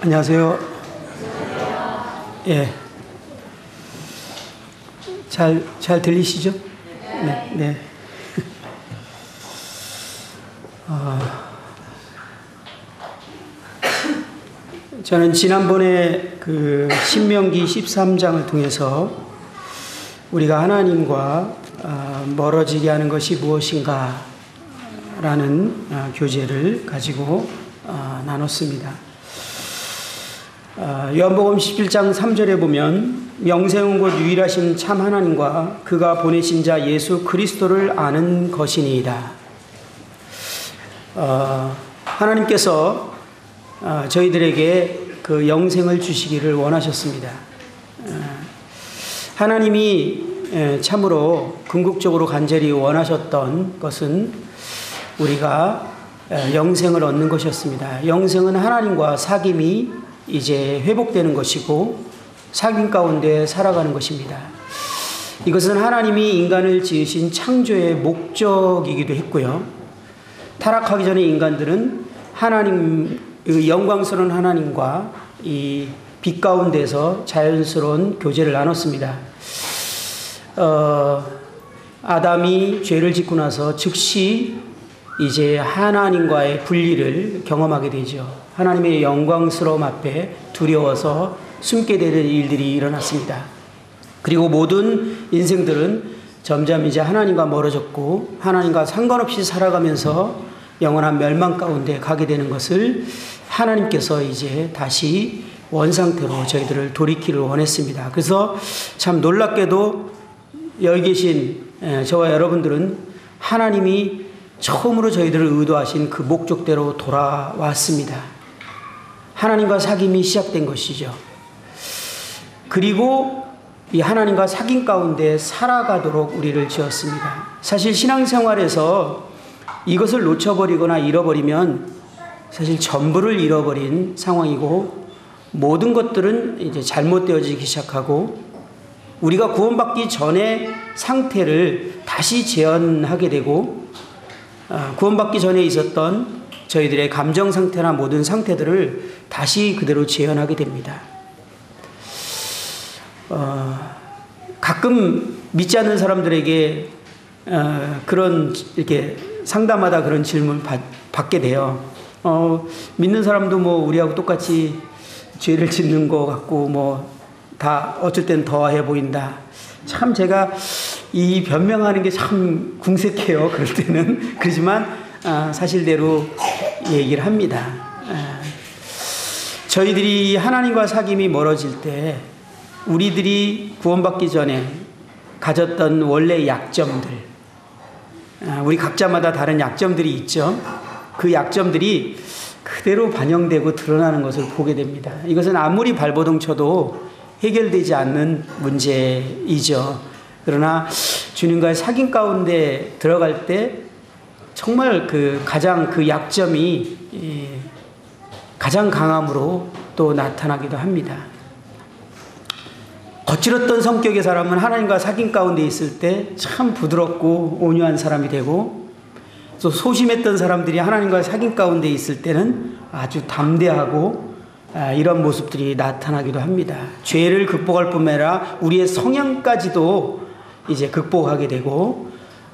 안녕하세요. 예. 잘 들리시죠? 네. 네. 저는 지난번에 그 신명기 13장을 통해서 우리가 하나님과 멀어지게 하는 것이 무엇인가 라는 교재를 가지고 나눴습니다. 요한복음 11장 3절에 보면 영생은 곧 유일하신 참 하나님과 그가 보내신 자 예수 그리스도를 아는 것이니이다. 하나님께서 저희들에게 그 영생을 주시기를 원하셨습니다. 하나님이 참으로 궁극적으로 간절히 원하셨던 것은 우리가 영생을 얻는 것이었습니다. 영생은 하나님과 사귐이 이제 회복되는 것이고 사귐 가운데 살아가는 것입니다. 이것은 하나님이 인간을 지으신 창조의 목적이기도 했고요. 타락하기 전에 인간들은 하나님, 영광스러운 하나님과 이 빛 가운데서 자연스러운 교제를 나눴습니다. 아담이 죄를 짓고 나서 즉시 이제 하나님과의 분리를 경험하게 되죠. 하나님의 영광스러움 앞에 두려워서 숨게 되는 일들이 일어났습니다. 그리고 모든 인생들은 점점 이제 하나님과 멀어졌고 하나님과 상관없이 살아가면서 영원한 멸망 가운데 가게 되는 것을 하나님께서 이제 다시 원상태로 저희들을 돌이키를 원했습니다. 그래서 참 놀랍게도 여기 계신 저와 여러분들은 하나님이 처음으로 저희들을 의도하신 그 목적대로 돌아왔습니다. 하나님과 사귐이 시작된 것이죠. 그리고 이 하나님과 사귐 가운데 살아가도록 우리를 지었습니다. 사실 신앙생활에서 이것을 놓쳐버리거나 잃어버리면 사실 전부를 잃어버린 상황이고 모든 것들은 이제 잘못되어지기 시작하고 우리가 구원받기 전의 상태를 다시 재현하게 되고 구원받기 전에 있었던 저희들의 감정 상태나 모든 상태들을 다시 그대로 재현하게 됩니다. 가끔 믿지 않는 사람들에게 그런 이렇게 상담하다 그런 질문 받게 돼요. 믿는 사람도 뭐 우리하고 똑같이 죄를 짓는 것 같고 뭐 다 어쩔 땐 더해 보인다. 참 제가 이 변명하는 게 참 궁색해요. 그럴 때는. 그렇지만 사실대로 얘기를 합니다. 저희들이 하나님과 사귐이 멀어질 때 우리들이 구원받기 전에 가졌던 원래 약점들, 우리 각자마다 다른 약점들이 있죠. 그 약점들이 그대로 반영되고 드러나는 것을 보게 됩니다. 이것은 아무리 발버둥 쳐도 해결되지 않는 문제이죠. 그러나 주님과의 사귐 가운데 들어갈 때 정말 가장 그 약점이 가장 강함으로 또 나타나기도 합니다. 거칠었던 성격의 사람은 하나님과 사귐 가운데 있을 때 참 부드럽고 온유한 사람이 되고 또 소심했던 사람들이 하나님과 사귐 가운데 있을 때는 아주 담대하고 이런 모습들이 나타나기도 합니다. 죄를 극복할 뿐만 아니라 우리의 성향까지도 이제 극복하게 되고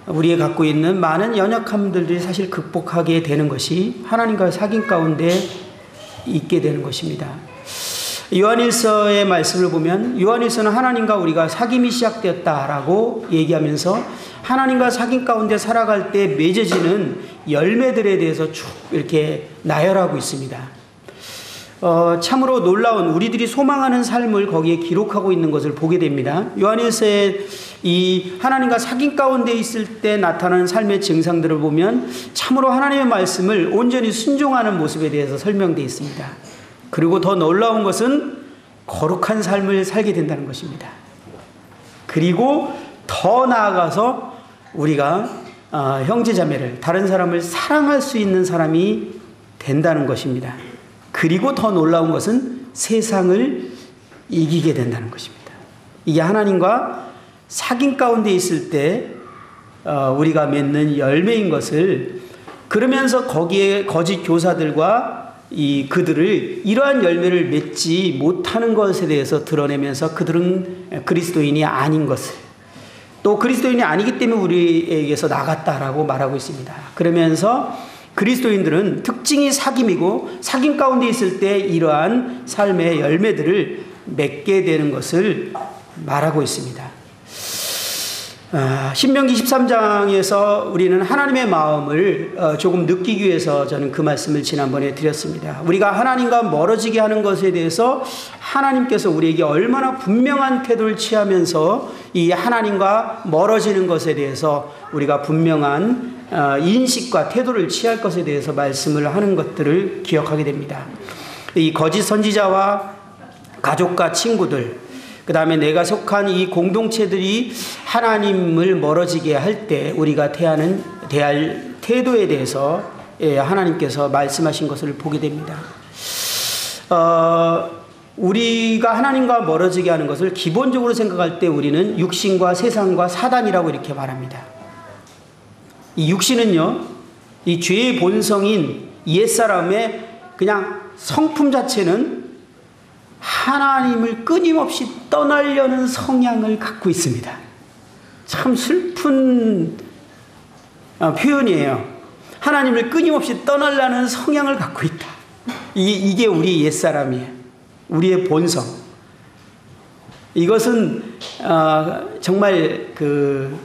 우리가 갖고 있는 많은 연약함들이 사실 극복하게 되는 것이 하나님과 사귐 가운데 있게 되는 것입니다. 요한일서의 말씀을 보면 요한일서는 하나님과 우리가 사귐이 시작되었다라고 얘기하면서 하나님과 사귐 가운데 살아갈 때 맺어지는 열매들에 대해서 쭉 이렇게 나열하고 있습니다. 참으로 놀라운 우리들이 소망하는 삶을 거기에 기록하고 있는 것을 보게 됩니다. 요한일서에 이 하나님과 사귐 가운데 있을 때 나타나는 삶의 증상들을 보면 참으로 하나님의 말씀을 온전히 순종하는 모습에 대해서 설명되어 있습니다. 그리고 더 놀라운 것은 거룩한 삶을 살게 된다는 것입니다. 그리고 더 나아가서 우리가 형제자매를 다른 사람을 사랑할 수 있는 사람이 된다는 것입니다. 그리고 더 놀라운 것은 세상을 이기게 된다는 것입니다. 이게 하나님과 사귐 가운데 있을 때 우리가 맺는 열매인 것을 그러면서 거기에 거짓 교사들과 그들을 이러한 열매를 맺지 못하는 것에 대해서 드러내면서 그들은 그리스도인이 아닌 것을, 또 그리스도인이 아니기 때문에 우리에게서 나갔다라고 말하고 있습니다. 그러면서 그리스도인들은 특징이 사귐이고 사귐 가운데 있을 때 이러한 삶의 열매들을 맺게 되는 것을 말하고 있습니다. 신명기 13장에서 우리는 하나님의 마음을 조금 느끼기 위해서 저는 그 말씀을 지난번에 드렸습니다. 우리가 하나님과 멀어지게 하는 것에 대해서 하나님께서 우리에게 얼마나 분명한 태도를 취하면서 이 하나님과 멀어지는 것에 대해서 우리가 분명한 인식과 태도를 취할 것에 대해서 말씀을 하는 것들을 기억하게 됩니다. 이 거짓 선지자와 가족과 친구들, 그 다음에 내가 속한 이 공동체들이 하나님을 멀어지게 할 때 우리가 대할 태도에 대해서 하나님께서 말씀하신 것을 보게 됩니다. 우리가 하나님과 멀어지게 하는 것을 기본적으로 생각할 때 우리는 육신과 세상과 사단이라고 이렇게 말합니다. 이 육신은요, 이 죄의 본성인 옛사람의 그냥 성품 자체는 하나님을 끊임없이 떠나려는 성향을 갖고 있습니다. 참 슬픈 표현이에요. 하나님을 끊임없이 떠나려는 성향을 갖고 있다. 이게 우리 옛사람이에요. 우리의 본성. 이것은 정말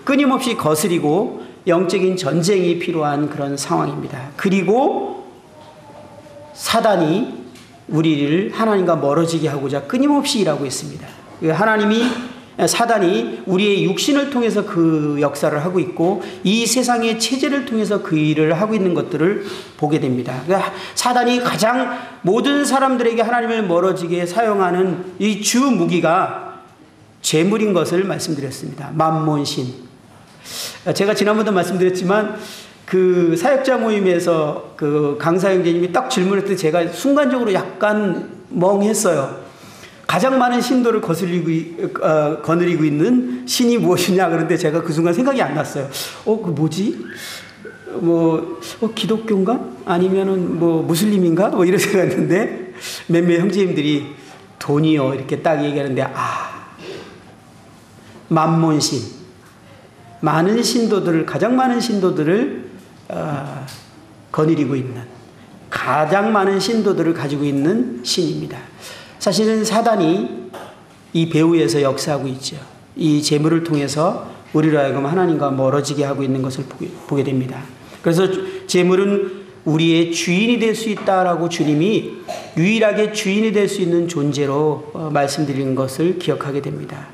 끊임없이 거스리고 영적인 전쟁이 필요한 그런 상황입니다. 그리고 사단이 우리를 하나님과 멀어지게 하고자 끊임없이 일하고 있습니다. 사단이 우리의 육신을 통해서 그 역사를 하고 있고 이 세상의 체제를 통해서 그 일을 하고 있는 것들을 보게 됩니다. 사단이 가장 모든 사람들에게 하나님을 멀어지게 사용하는 이 주 무기가 재물인 것을 말씀드렸습니다. 만몬신. 제가 지난번도 말씀드렸지만 그 사역자 모임에서 그 강사 형제님이 딱 질문했을 때 제가 순간적으로 약간 멍했어요. 가장 많은 신도를 거느리고 있는 신이 무엇이냐 그런데 제가 그 순간 생각이 안 났어요. 그 뭐지? 기독교인가? 아니면은 무슬림인가? 이런 생각했는데 몇몇 형제님들이 돈이요 이렇게 딱 얘기하는데 만몬신. 가장 많은 신도들을 거느리고 있는, 가장 많은 신도들을 가지고 있는 신입니다. 사실은 사단이 이 배후에서 역사하고 있죠. 이 재물을 통해서 우리로 하여금 하나님과 멀어지게 하고 있는 것을 보게 됩니다. 그래서 재물은 우리의 주인이 될 수 있다라고 주님이 유일하게 주인이 될 수 있는 존재로 말씀드리는 것을 기억하게 됩니다.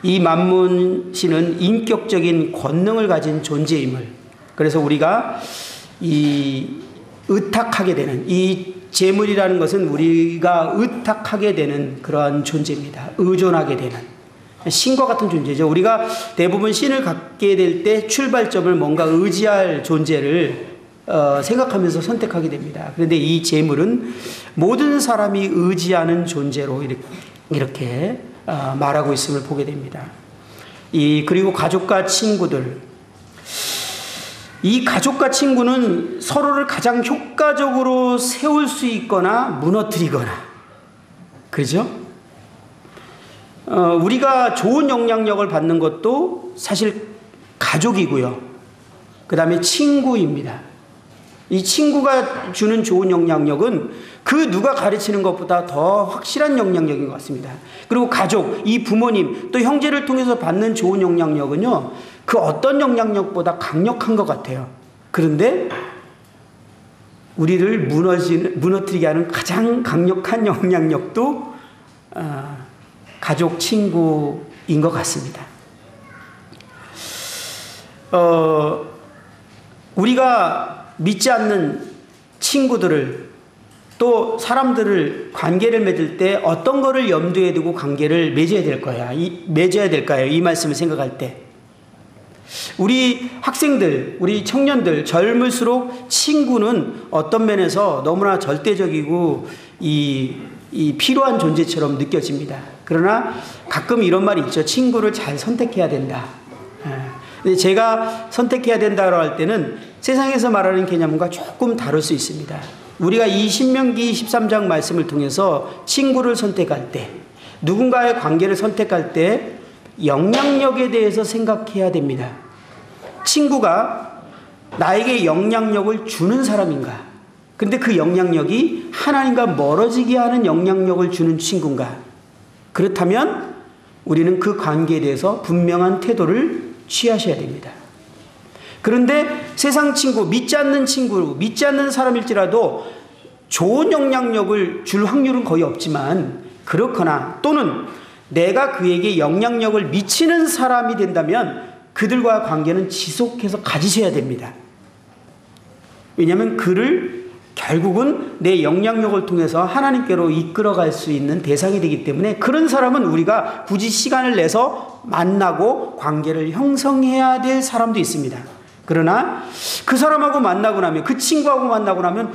이 만몬신은 인격적인 권능을 가진 존재임을, 그래서 우리가 의탁하게 되는, 이 재물이라는 것은 우리가 의탁하게 되는 그러한 존재입니다. 의존하게 되는 신과 같은 존재죠. 우리가 대부분 신을 갖게 될 때 출발점을 뭔가 의지할 존재를 생각하면서 선택하게 됩니다. 그런데 이 재물은 모든 사람이 의지하는 존재로 이렇게 말하고 있음을 보게 됩니다. 그리고 가족과 친구들, 이 가족과 친구는 서로를 가장 효과적으로 세울 수 있거나 무너뜨리거나, 그죠? 우리가 좋은 영향력을 받는 것도 사실 가족이고요. 그 다음에 친구입니다. 이 친구가 주는 좋은 영향력은 그 누가 가르치는 것보다 더 확실한 영향력인 것 같습니다. 그리고 가족, 이 부모님, 또 형제를 통해서 받는 좋은 영향력은요, 그 어떤 영향력보다 강력한 것 같아요. 그런데 우리를 무너뜨리게 하는 가장 강력한 영향력도 가족, 친구인 것 같습니다. 우리가 믿지 않는 친구들을, 또 사람들을, 관계를 맺을 때 어떤 거를 염두에 두고 관계를 맺어야 될까요? 이 말씀을 생각할 때. 우리 학생들, 우리 청년들, 젊을수록 친구는 어떤 면에서 너무나 절대적이고 필요한 존재처럼 느껴집니다. 그러나 가끔 이런 말이 있죠. 친구를 잘 선택해야 된다. 근데 제가 선택해야 된다고 할 때는 세상에서 말하는 개념과 조금 다를 수 있습니다. 우리가 이 신명기 13장 말씀을 통해서 친구를 선택할 때, 누군가의 관계를 선택할 때 영향력에 대해서 생각해야 됩니다. 친구가 나에게 영향력을 주는 사람인가? 근데 그 영향력이 하나님과 멀어지게 하는 영향력을 주는 친구인가? 그렇다면 우리는 그 관계에 대해서 분명한 태도를 취하셔야 됩니다. 그런데 세상 친구, 믿지 않는 사람일지라도 좋은 영향력을 줄 확률은 거의 없지만, 그렇거나 또는 내가 그에게 영향력을 미치는 사람이 된다면 그들과의 관계는 지속해서 가지셔야 됩니다. 왜냐하면 그를 결국은 내 영향력을 통해서 하나님께로 이끌어갈 수 있는 대상이 되기 때문에 그런 사람은 우리가 굳이 시간을 내서 만나고 관계를 형성해야 될 사람도 있습니다. 그러나 그 사람하고 만나고 나면, 그 친구하고 만나고 나면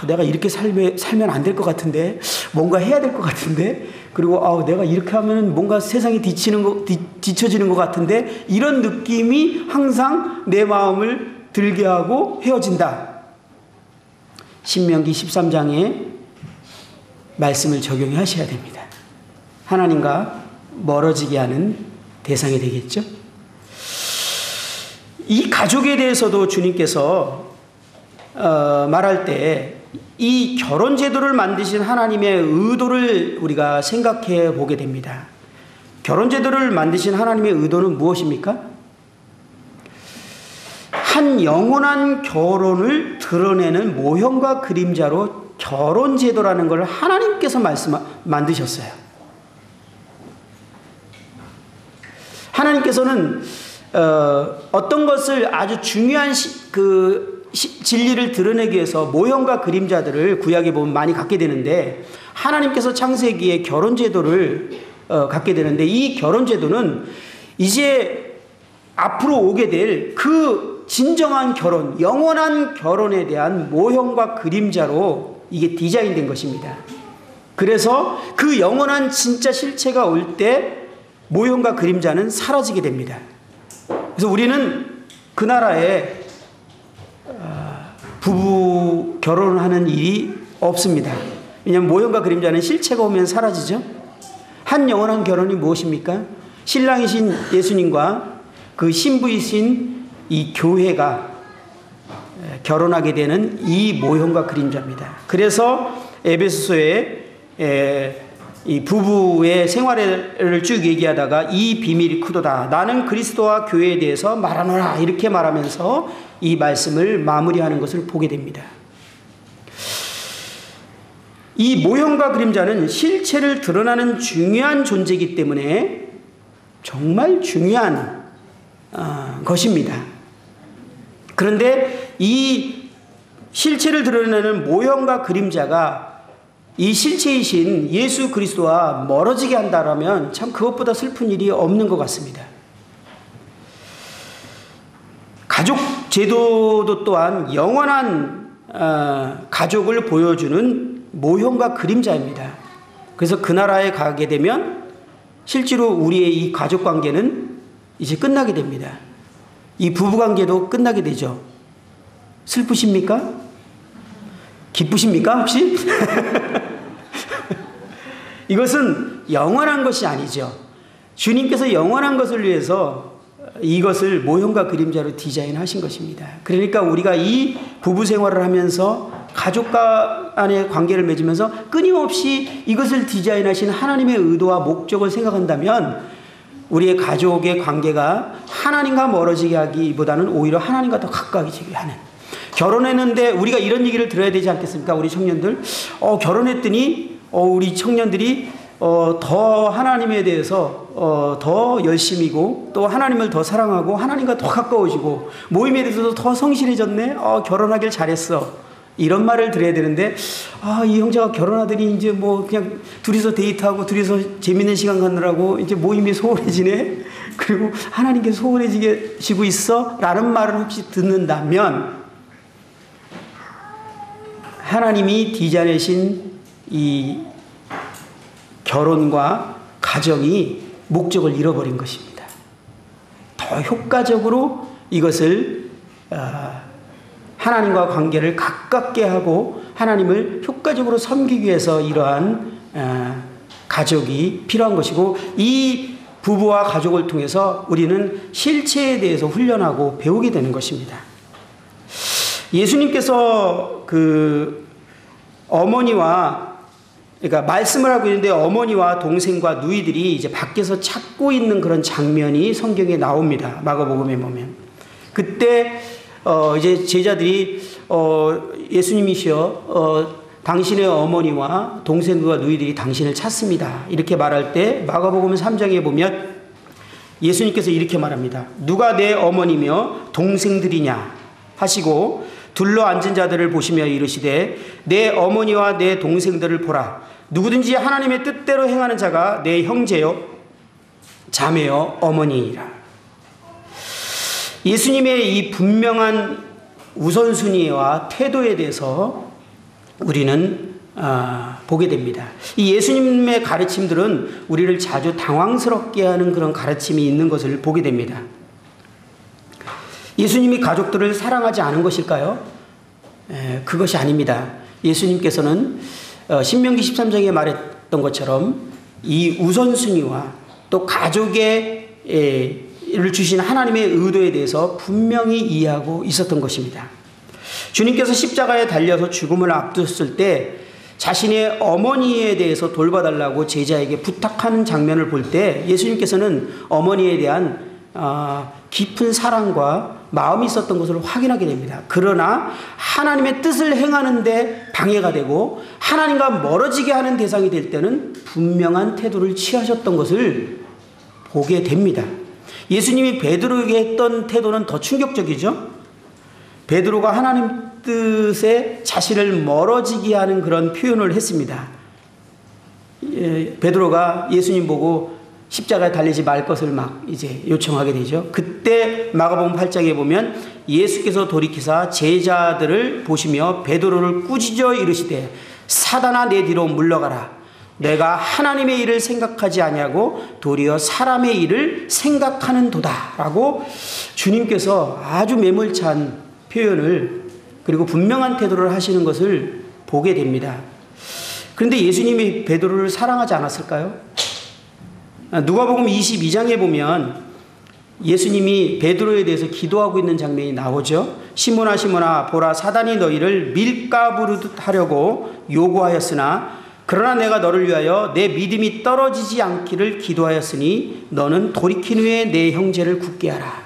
내가 이렇게 살면 안 될 것 같은데, 뭔가 해야 될 것 같은데, 그리고 내가 이렇게 하면 뭔가 세상이 뒤처지는 것 같은데, 이런 느낌이 항상 내 마음을 들게 하고 헤어진다. 신명기 13장의 말씀을 적용하셔야 됩니다. 하나님과 멀어지게 하는 대상이 되겠죠. 이 가족에 대해서도 주님께서 말할 때 이 결혼 제도를 만드신 하나님의 의도를 우리가 생각해 보게 됩니다. 결혼 제도를 만드신 하나님의 의도는 무엇입니까? 한 영원한 결혼을 드러내는 모형과 그림자로 결혼 제도라는 걸 하나님께서 만드셨어요. 하나님께서는 어떤 것을 아주 중요한 진리를 드러내기 위해서 모형과 그림자들을 구약에 보면 많이 갖게 되는데, 하나님께서 창세기에 결혼 제도를 갖게 되는데, 이 결혼 제도는 이제 앞으로 오게 될 그 진정한 결혼, 영원한 결혼에 대한 모형과 그림자로 이게 디자인된 것입니다. 그래서 그 영원한 진짜 실체가 올 때 모형과 그림자는 사라지게 됩니다. 그래서 우리는 그 나라에 부부 결혼하는 일이 없습니다. 왜냐하면 모형과 그림자는 실체가 오면 사라지죠. 한 영원한 결혼이 무엇입니까? 신랑이신 예수님과 그 신부이신 이 교회가 결혼하게 되는 이 모형과 그림자입니다. 그래서 에베소서에 이 부부의 생활을 쭉 얘기하다가 이 비밀이 크도다. 나는 그리스도와 교회에 대해서 말하노라. 이렇게 말하면서 이 말씀을 마무리하는 것을 보게 됩니다. 이 모형과 그림자는 실체를 드러나는 중요한 존재이기 때문에 정말 중요한 것입니다. 그런데 이 실체를 드러내는 모형과 그림자가 이 실체이신 예수 그리스도와 멀어지게 한다면 참 그것보다 슬픈 일이 없는 것 같습니다. 가족 제도도 또한 영원한 가족을 보여주는 모형과 그림자입니다. 그래서 그 나라에 가게 되면 실제로 우리의 이 가족 관계는 이제 끝나게 됩니다. 이 부부 관계도 끝나게 되죠. 슬프십니까? 기쁘십니까 혹시? 이것은 영원한 것이 아니죠. 주님께서 영원한 것을 위해서 이것을 모형과 그림자로 디자인하신 것입니다. 그러니까 우리가 이 부부 생활을 하면서 가족과 간의 관계를 맺으면서 끊임없이 이것을 디자인하신 하나님의 의도와 목적을 생각한다면 우리의 가족의 관계가 하나님과 멀어지게 하기보다는 오히려 하나님과 더 가까워지게 하는, 결혼했는데 우리가 이런 얘기를 들어야 되지 않겠습니까? 우리 청년들 결혼했더니 우리 청년들이 더 하나님에 대해서 더 열심이고 또 하나님을 더 사랑하고 하나님과 더 가까워지고 모임에 대해서도 더 성실해졌네. 결혼하길 잘했어. 이런 말을 들어야 되는데 이 형제가 결혼하더니 이제 뭐 그냥 둘이서 데이트하고 둘이서 재밌는 시간 갖느라고 이제 모임이 소홀해지네. 그리고 하나님께 소홀해지고 있어? 라는 말을 혹시 듣는다면 하나님이 디자인하신 이 결혼과 가정이 목적을 잃어버린 것입니다. 더 효과적으로 이것을 하나님과 관계를 가깝게 하고 하나님을 효과적으로 섬기기 위해서 이러한 가족이 필요한 것이고, 이 부부와 가족을 통해서 우리는 실체에 대해서 훈련하고 배우게 되는 것입니다. 예수님께서 그 어머니와, 그러니까 말씀을 하고 있는데 어머니와 동생과 누이들이 이제 밖에서 찾고 있는 그런 장면이 성경에 나옵니다. 마가복음에 보면. 그때 이제 제자들이 예수님이시여, 당신의 어머니와 동생과 누이들이 당신을 찾습니다. 이렇게 말할 때 마가복음 3장에 보면 예수님께서 이렇게 말합니다. 누가 내 어머니며 동생들이냐 하시고 둘러 앉은 자들을 보시며 이르시되 내 어머니와 내 동생들을 보라. 누구든지 하나님의 뜻대로 행하는 자가 내 형제요 자매요 어머니이라. 예수님의 이 분명한 우선순위와 태도에 대해서 우리는 보게 됩니다. 이 예수님의 가르침들은 우리를 자주 당황스럽게 하는 그런 가르침이 있는 것을 보게 됩니다. 예수님이 가족들을 사랑하지 않은 것일까요? 그것이 아닙니다. 예수님께서는 신명기 13장에 말했던 것처럼 이 우선순위와 또 가족의 를 주신 하나님의 의도에 대해서 분명히 이해하고 있었던 것입니다. 주님께서 십자가에 달려서 죽음을 앞두었을 때 자신의 어머니에 대해서 돌봐달라고 제자에게 부탁하는 장면을 볼 때 예수님께서는 어머니에 대한 깊은 사랑과 마음이 있었던 것을 확인하게 됩니다. 그러나 하나님의 뜻을 행하는데 방해가 되고 하나님과 멀어지게 하는 대상이 될 때는 분명한 태도를 취하셨던 것을 보게 됩니다. 예수님이 베드로에게 했던 태도는 더 충격적이죠. 베드로가 하나님 뜻에 자신을 멀어지게 하는 그런 표현을 했습니다. 베드로가 예수님 보고 십자가에 달리지 말 것을 막 이제 요청하게 되죠. 그때 마가복음 8장에 보면 예수께서 돌이키사 제자들을 보시며 베드로를 꾸짖어 이르시되 사단아 내 뒤로 물러가라. 내가 하나님의 일을 생각하지 아니하고 도리어 사람의 일을 생각하는 도다라고 주님께서 아주 매몰찬 표현을 그리고 분명한 태도를 하시는 것을 보게 됩니다. 그런데 예수님이 베드로를 사랑하지 않았을까요? 누가복음 22장에 보면 예수님이 베드로에 대해서 기도하고 있는 장면이 나오죠. 시몬아 시몬아 보라 사단이 너희를 밀가부르듯 하려고 요구하였으나 그러나 내가 너를 위하여 내 믿음이 떨어지지 않기를 기도하였으니 너는 돌이킨 후에 내 형제를 굳게 하라.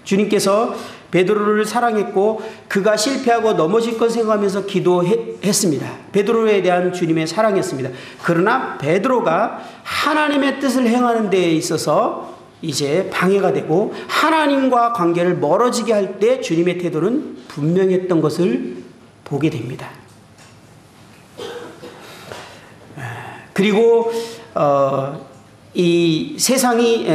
주님께서 베드로를 사랑했고 그가 실패하고 넘어질 것 생각하면서 기도했습니다. 베드로에 대한 주님의 사랑이었습니다. 그러나 베드로가 하나님의 뜻을 행하는 데에 있어서 이제 방해가 되고 하나님과 관계를 멀어지게 할 때 주님의 태도는 분명했던 것을 보게 됩니다. 그리고 이 세상이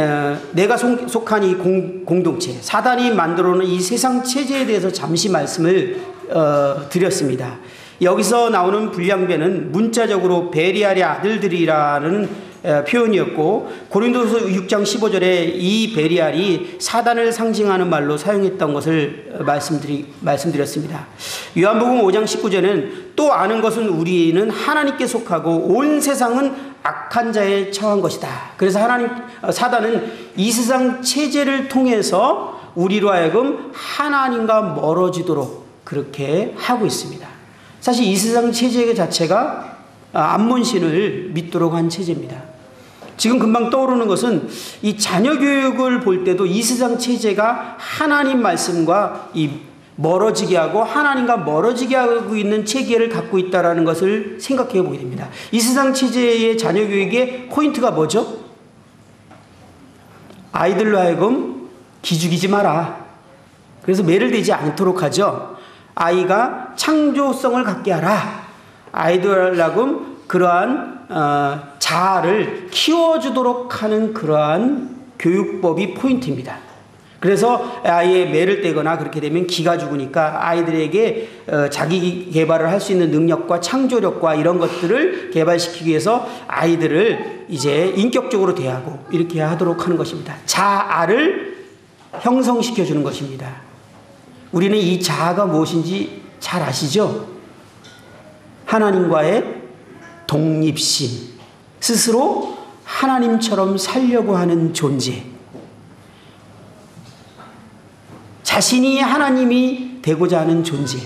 내가 속한 이 공동체 사단이 만들어놓은 이 세상 체제에 대해서 잠시 말씀을 드렸습니다. 여기서 나오는 불량배는 문자적으로 베리알의 아들들이라는 표현이었고 고린도서 6장 15절에 이 베리알이 사단을 상징하는 말로 사용했던 것을 말씀드렸습니다. 요한복음 5장 19절에는 또 아는 것은 우리는 하나님께 속하고 온 세상은 악한 자에 처한 것이다. 그래서 사단은 이 세상 체제를 통해서 우리로 하여금 하나님과 멀어지도록 그렇게 하고 있습니다. 사실 이 세상 체제 자체가 암몬신을 믿도록 한 체제입니다. 지금 금방 떠오르는 것은 이 자녀 교육을 볼 때도 이 세상 체제가 하나님 말씀과 이 멀어지게 하고 하나님과 멀어지게 하고 있는 체계를 갖고 있다는 것을 생각해 보게 됩니다. 이 세상 체제의 자녀 교육의 포인트가 뭐죠? 아이들로 하여금 기죽이지 마라. 그래서 매를 대지 않도록 하죠. 아이가 창조성을 갖게 하라. 아이들로 하여금 그러한 자아를 키워주도록 하는 그러한 교육법이 포인트입니다. 그래서 아이의 매를 떼거나 그렇게 되면 기가 죽으니까 아이들에게 자기 개발을 할 수 있는 능력과 창조력과 이런 것들을 개발시키기 위해서 아이들을 이제 인격적으로 대하고 이렇게 하도록 하는 것입니다. 자아를 형성시켜 주는 것입니다. 우리는 이 자아가 무엇인지 잘 아시죠? 하나님과의 독립심, 스스로 하나님처럼 살려고 하는 존재, 자신이 하나님이 되고자 하는 존재,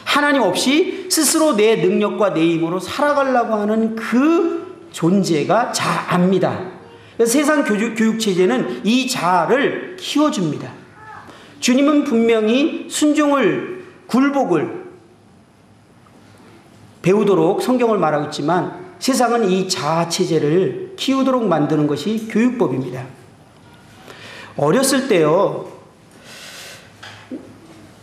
하나님 없이 스스로 내 능력과 내 힘으로 살아가려고 하는 그 존재가 자아입니다. 그래서 세상 교육체제는 이 자아를 키워줍니다. 주님은 분명히 순종을, 굴복을 배우도록 성경을 말하고 있지만 세상은 이 자아체제를 키우도록 만드는 것이 교육법입니다. 어렸을 때요,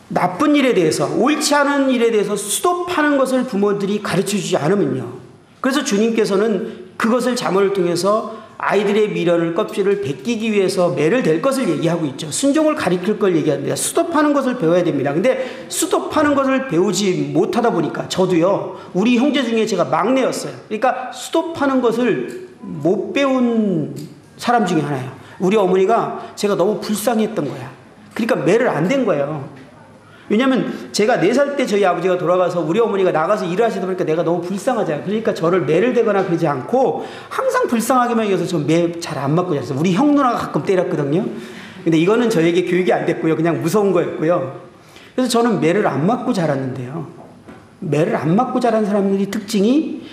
나쁜 일에 대해서, 옳지 않은 일에 대해서 스톱하는 것을 부모들이 가르쳐주지 않으면요, 그래서 주님께서는 그것을 자문을 통해서 아이들의 미련을, 껍질을 벗기기 위해서 매를 댈 것을 얘기하고 있죠. 순종을 가리킬 걸 얘기합니다. 스톱하는 것을 배워야 됩니다. 근데 스톱하는 것을 배우지 못하다 보니까 저도요, 우리 형제 중에 제가 막내였어요. 그러니까 스톱하는 것을 못 배운 사람 중에 하나예요. 우리 어머니가 제가 너무 불쌍했던 거야. 그러니까 매를 안 댄 거예요. 왜냐면 제가 4살 때 저희 아버지가 돌아가서 우리 어머니가 나가서 일을 하시다 보니까 내가 너무 불쌍하잖아요. 그러니까 저를 매를 대거나 그러지 않고 항상 불쌍하게만 여겨서 저 매 잘 안 맞고 잤어요. 우리 형 누나가 가끔 때렸거든요. 근데 이거는 저에게 교육이 안 됐고요. 그냥 무서운 거였고요. 그래서 저는 매를 안 맞고 자랐는데요. 매를 안 맞고 자란 사람들이 특징이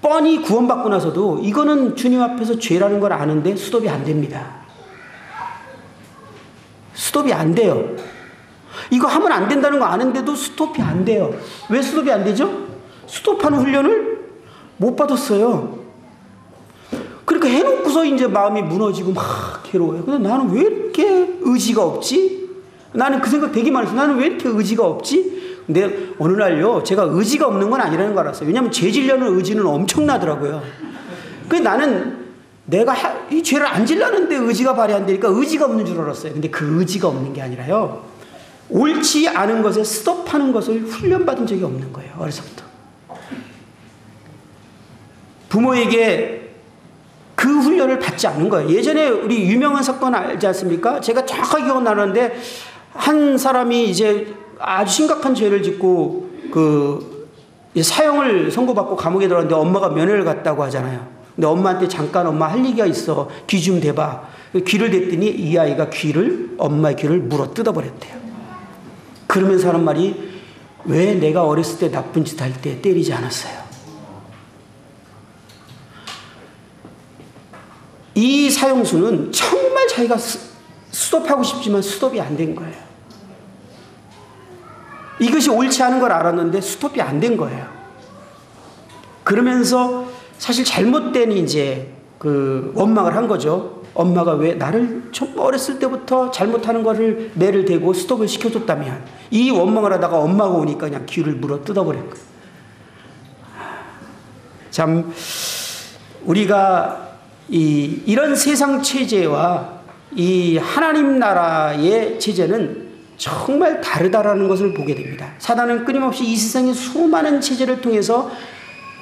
뻔히 구원받고 나서도 이거는 주님 앞에서 죄라는 걸 아는데 스톱이 안 됩니다. 스톱이 안 돼요. 이거 하면 안 된다는 거 아는데도 스톱이 안 돼요. 왜 스톱이 안 되죠? 스톱하는 훈련을 못 받았어요. 그러니까 해놓고서 이제 마음이 무너지고 막 괴로워요. 근데 나는 왜 이렇게 의지가 없지? 나는 그 생각 되게 많이 했어요. 나는 왜 이렇게 의지가 없지? 근데 어느 날요, 제가 의지가 없는 건 아니라는 걸 알았어요. 왜냐하면 죄 지려는 의지는 엄청나더라고요. 그래서 나는 내가 이 죄를 안 지려는데 의지가 발휘 안 되니까 의지가 없는 줄 알았어요. 근데 그 의지가 없는 게 아니라요, 옳지 않은 것에 스톱하는 것을 훈련받은 적이 없는 거예요. 어려서부터. 부모에게 그 훈련을 받지 않은 거예요. 예전에 우리 유명한 사건 알지 않습니까? 제가 정확하게 기억나는데 한 사람이 이제 아주 심각한 죄를 짓고 그 사형을 선고받고 감옥에 들어갔는데 엄마가 면회를 갔다고 하잖아요. 근데 엄마한테 잠깐 엄마 할 얘기가 있어. 귀 좀 대봐. 귀를 댔더니 이 아이가 엄마의 귀를 물어 뜯어버렸대요. 그러면서 하는 말이, 왜 내가 어렸을 때 나쁜 짓 할 때 때리지 않았어요? 이 사형수는 정말 자기가 스톱하고 싶지만 스톱이 안 된 거예요. 이것이 옳지 않은 걸 알았는데 스톱이 안 된 거예요. 그러면서 사실 잘못된 이제 그 원망을 한 거죠. 엄마가 왜 나를 좀 어렸을 때부터 잘못하는 거를 매를 대고 스톱을 시켜줬다면, 이 원망을 하다가 엄마가 오니까 그냥 귀를 물어 뜯어버린 거예요. 참 우리가 이런 세상 체제와 이 하나님 나라의 체제는 정말 다르다라는 것을 보게 됩니다. 사단은 끊임없이 이 세상의 수많은 체제를 통해서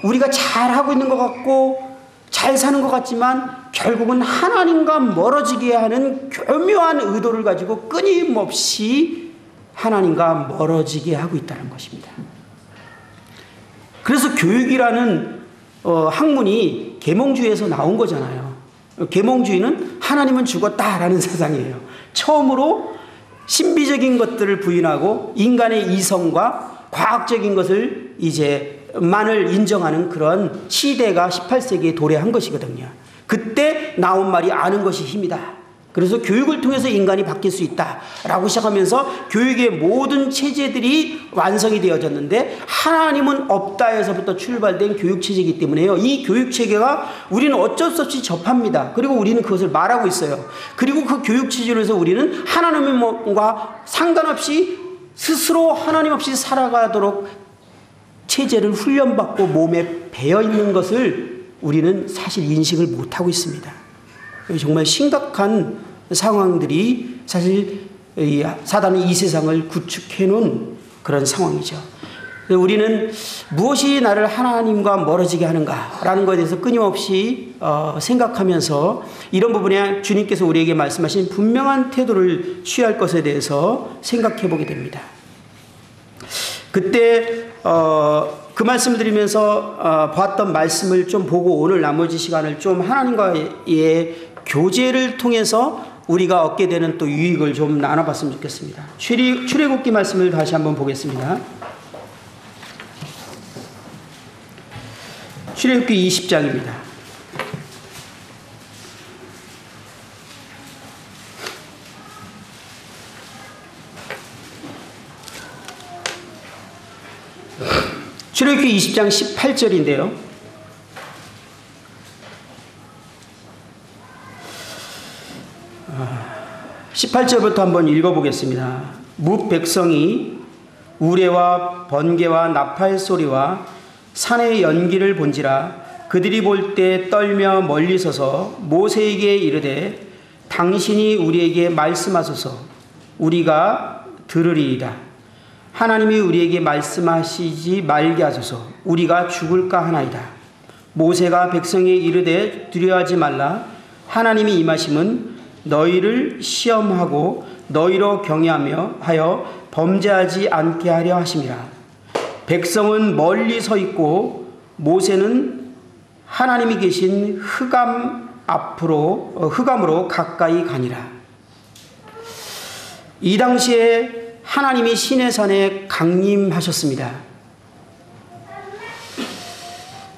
우리가 잘하고 있는 것 같고 잘 사는 것 같지만 결국은 하나님과 멀어지게 하는 교묘한 의도를 가지고 끊임없이 하나님과 멀어지게 하고 있다는 것입니다. 그래서 교육이라는 학문이 계몽주의에서 나온 거잖아요. 계몽주의는 하나님은 죽었다라는 세상이에요. 처음으로 신비적인 것들을 부인하고 인간의 이성과 과학적인 것을 만을 인정하는 그런 시대가 18세기에 도래한 것이거든요. 그때 나온 말이 아는 것이 힘이다. 그래서 교육을 통해서 인간이 바뀔 수 있다라고 시작하면서 교육의 모든 체제들이 완성이 되어졌는데, 하나님은 없다에서부터 출발된 교육체제이기 때문에요, 이 교육체계가 우리는 어쩔 수 없이 접합니다. 그리고 우리는 그것을 말하고 있어요. 그리고 그 교육체제로 해서 우리는 하나님과 상관없이 스스로 하나님 없이 살아가도록 체제를 훈련받고 몸에 배어있는 것을 우리는 사실 인식을 못하고 있습니다. 정말 심각한 상황들이 사실 사단이 이 세상을 구축해 놓은 그런 상황이죠. 우리는 무엇이 나를 하나님과 멀어지게 하는가라는 것에 대해서 끊임없이 생각하면서 이런 부분에 주님께서 우리에게 말씀하신 분명한 태도를 취할 것에 대해서 생각해 보게 됩니다. 그때 그 말씀 드리면서 보았던 말씀을 좀 보고 오늘 나머지 시간을 좀 하나님과의 교제를 통해서 우리가 얻게 되는 또 유익을 좀 나눠봤으면 좋겠습니다. 출애굽기 말씀을 다시 한번 보겠습니다. 출애굽기 20장입니다. 출애굽기 20장 18절인데요. 18절부터 한번 읽어보겠습니다. 뭇 백성이 우레와 번개와 나팔 소리와 산의 연기를 본지라 그들이 볼 때 떨며 멀리 서서 모세에게 이르되 당신이 우리에게 말씀하소서 우리가 들으리이다. 하나님이 우리에게 말씀하시지 말게 하소서 우리가 죽을까 하나이다. 모세가 백성에 이르되 두려워하지 말라. 하나님이 임하심은 너희를 시험하고 너희로 경외하며 하여 범죄하지 않게 하려 하심이라. 백성은 멀리 서 있고 모세는 하나님이 계신 흑암으로 가까이 가니라. 이 당시에 하나님이 시내산에 강림하셨습니다.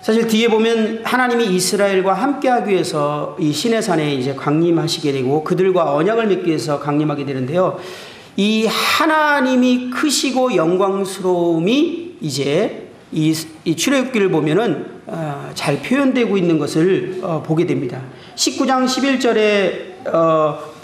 사실 뒤에 보면 하나님이 이스라엘과 함께하기 위해서 이 시내산에 이제 강림하시게 되고 그들과 언약을 맺기 위해서 강림하게 되는데요. 이 하나님이 크시고 영광스러움이 이제 이 출애굽기를 보면은 잘 표현되고 있는 것을 보게 됩니다. 19장 11절에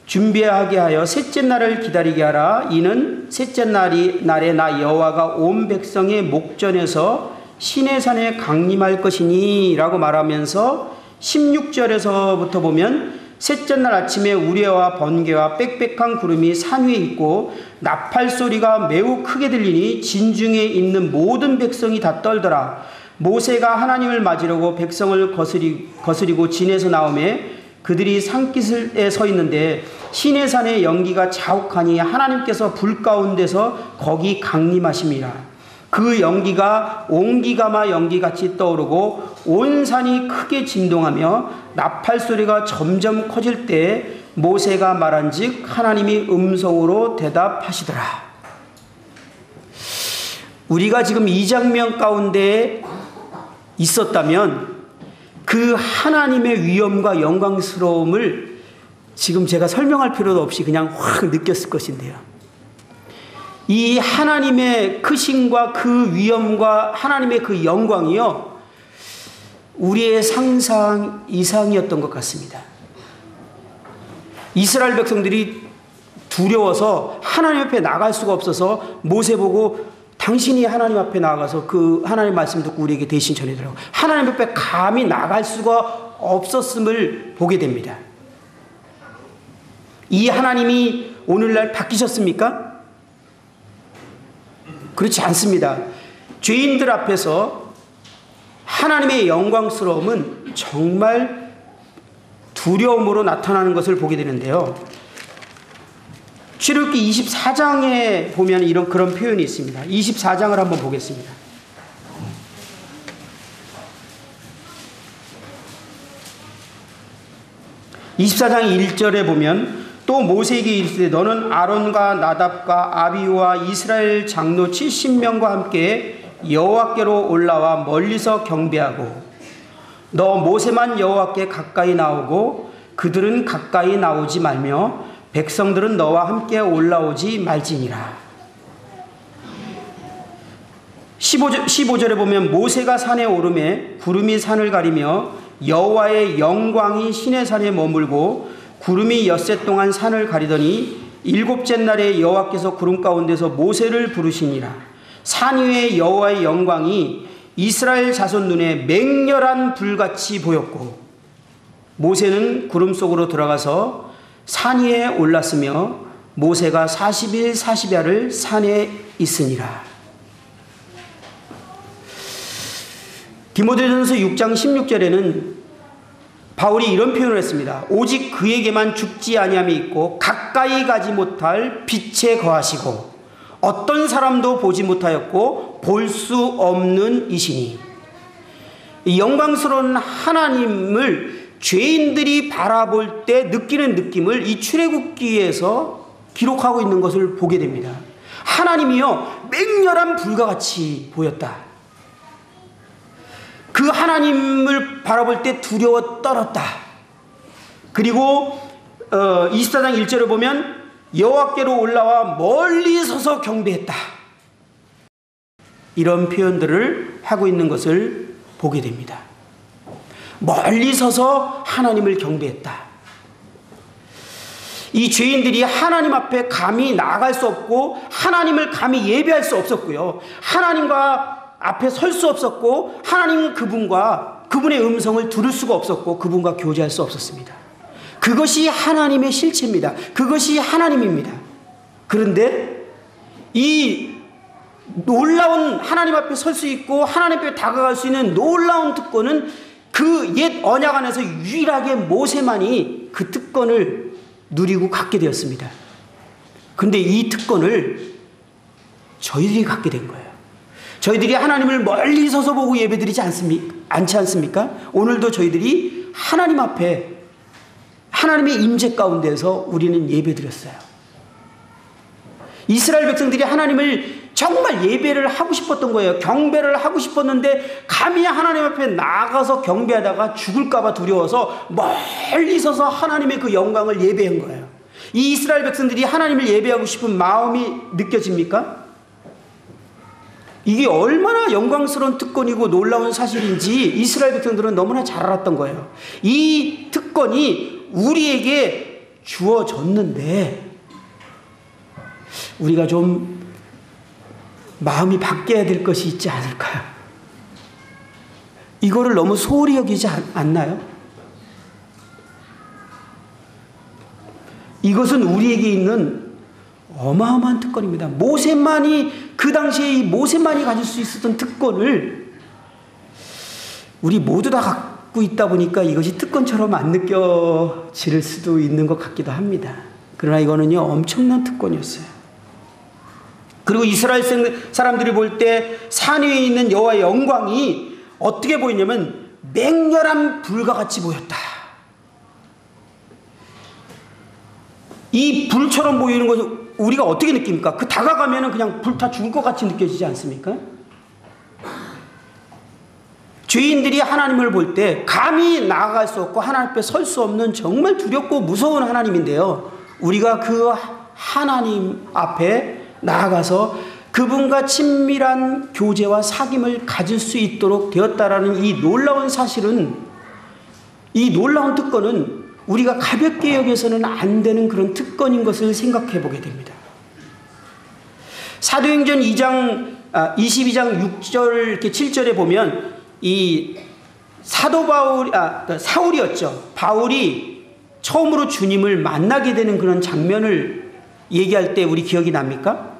준비하게 하여 셋째 날을 기다리게 하라. 이는 셋째 날에 나 여호와가 온 백성의 목전에서 시내산에 강림할 것이니 라고 말하면서 16절에서부터 보면 셋째 날 아침에 우레와 번개와 빽빽한 구름이 산 위에 있고 나팔 소리가 매우 크게 들리니 진중에 있는 모든 백성이 다 떨더라. 모세가 하나님을 맞으려고 백성을 거스리고 진에서 나오매 그들이 산기슭에 서 있는데 시내산의 연기가 자욱하니 하나님께서 불 가운데서 거기 강림하심이라. 그 연기가 옹기가마 연기같이 떠오르고 온 산이 크게 진동하며 나팔 소리가 점점 커질 때 모세가 말한즉 하나님이 음성으로 대답하시더라. 우리가 지금 이 장면 가운데 있었다면 그 하나님의 위엄과 영광스러움을 지금 제가 설명할 필요도 없이 그냥 확 느꼈을 것인데요. 이 하나님의 크심과 그 위엄과 하나님의 그 영광이요, 우리의 상상 이상이었던 것 같습니다. 이스라엘 백성들이 두려워서 하나님 앞에 나갈 수가 없어서 모세 보고 당신이 하나님 앞에 나가서 그 하나님 말씀 듣고 우리에게 대신 전해달라고, 하나님 앞에 감히 나갈 수가 없었음을 보게 됩니다. 이 하나님이 오늘날 바뀌셨습니까? 그렇지 않습니다. 죄인들 앞에서 하나님의 영광스러움은 정말 두려움으로 나타나는 것을 보게 되는데요. 출애굽기 24장에 보면 그런 표현이 있습니다. 24장을 한번 보겠습니다. (24장 1절에) 보면 또 모세에게 이르시되 너는 아론과 나답과 아비후와 이스라엘 장로 70명과 함께 여호와께로 올라와 멀리서 경배하고 너 모세만 여호와께 가까이 나오고 그들은 가까이 나오지 말며 백성들은 너와 함께 올라오지 말지니라. 15절에 보면 모세가 산에 오르매 구름이 산을 가리며 여호와의 영광이 시내산에 머물고 구름이 엿새 동안 산을 가리더니 일곱째 날에 여호와께서 구름 가운데서 모세를 부르시니라. 산 위에 여호와의 영광이 이스라엘 자손 눈에 맹렬한 불같이 보였고 모세는 구름 속으로 들어가서 산 위에 올랐으며 모세가 40일 40야를 산에 있으니라. 디모데전서 6장 16절에는 바울이 이런 표현을 했습니다. 오직 그에게만 죽지 아니함이 있고 가까이 가지 못할 빛에 거하시고 어떤 사람도 보지 못하였고 두렵고 볼 수 없는 이시니, 이 영광스러운 하나님을 죄인들이 바라볼 때 느끼는 느낌을 이 출애굽기에서 기록하고 있는 것을 보게 됩니다. 하나님이요 맹렬한 불과 같이 보였다. 그 하나님을 바라볼 때 두려워 떨었다. 그리고 24장 1절을 보면 여호와께로 올라와 멀리 서서 경배했다. 이런 표현들을 하고 있는 것을 보게 됩니다. 멀리 서서 하나님을 경배했다. 이 죄인들이 하나님 앞에 감히 나아갈 수 없고 하나님을 감히 예배할 수 없었고요. 하나님과 앞에 설 수 없었고 하나님 그분의 음성을 들을 수가 없었고 그분과 교제할 수 없었습니다. 그것이 하나님의 실체입니다. 그것이 하나님입니다. 그런데 이 놀라운 하나님 앞에 설 수 있고 하나님 앞에 다가갈 수 있는 놀라운 특권은 그 옛 언약 안에서 유일하게 모세만이 그 특권을 누리고 갖게 되었습니다. 그런데 이 특권을 저희들이 갖게 된 거예요. 저희들이 하나님을 멀리 서서 보고 예배드리지 않지 않습니까? 오늘도 저희들이 하나님 앞에 하나님의 임재 가운데서 우리는 예배드렸어요. 이스라엘 백성들이 하나님을 정말 예배를 하고 싶었던 거예요. 경배를 하고 싶었는데 감히 하나님 앞에 나가서 경배하다가 죽을까 봐 두려워서 멀리 서서 하나님의 그 영광을 예배한 거예요. 이 이스라엘 백성들이 하나님을 예배하고 싶은 마음이 느껴집니까? 이게 얼마나 영광스러운 특권이고 놀라운 사실인지 이스라엘 백성들은 너무나 잘 알았던 거예요. 이 특권이 우리에게 주어졌는데 우리가 좀 마음이 바뀌어야 될 것이 있지 않을까요? 이거를 너무 소홀히 여기지 않나요? 이것은 우리에게 있는 어마어마한 특권입니다. 모세만이 그 당시에 이 모세만이 가질 수 있었던 특권을 우리 모두 다 갖고 있다 보니까 이것이 특권처럼 안 느껴질 수도 있는 것 같기도 합니다. 그러나 이거는요 엄청난 특권이었어요. 그리고 이스라엘 사람들이 볼 때 산 위에 있는 여호와의 영광이 어떻게 보이냐면 맹렬한 불과 같이 보였다. 이 불처럼 보이는 것을 우리가 어떻게 느낍니까? 그 다가가면 그냥 불타 죽을 것 같이 느껴지지 않습니까? 죄인들이 하나님을 볼 때 감히 나아갈 수 없고 하나님 앞에 설 수 없는 정말 두렵고 무서운 하나님인데요. 우리가 그 하나님 앞에 나아가서 그분과 친밀한 교제와 사귐을 가질 수 있도록 되었다라는 이 놀라운 사실은, 이 놀라운 특권은 우리가 가볍게 여겨서는 안 되는 그런 특권인 것을 생각해 보게 됩니다. 사도행전 22장 6절 이렇게 7절에 보면 이 사울이었죠. 바울이 처음으로 주님을 만나게 되는 그런 장면을 얘기할 때 우리 기억이 납니까?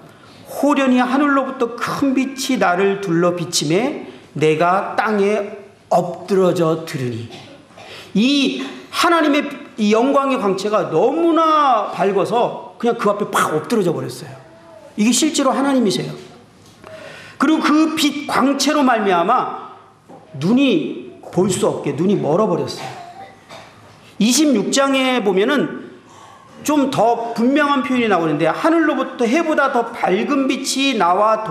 호련히 하늘로부터 큰 빛이 나를 둘러 비침에 내가 땅에 엎드러져 들으니, 이 하나님의 이 영광의 광채가 너무나 밝아서 그냥 그 앞에 팍 엎드러져 버렸어요. 이게 실제로 하나님이세요. 그리고 그 빛 광채로 말미암아 눈이 볼 수 없게 눈이 멀어버렸어요. 26장에 보면은 좀 더 분명한 표현이 나오는데, 하늘로부터 해보다 더 밝은 빛이 나와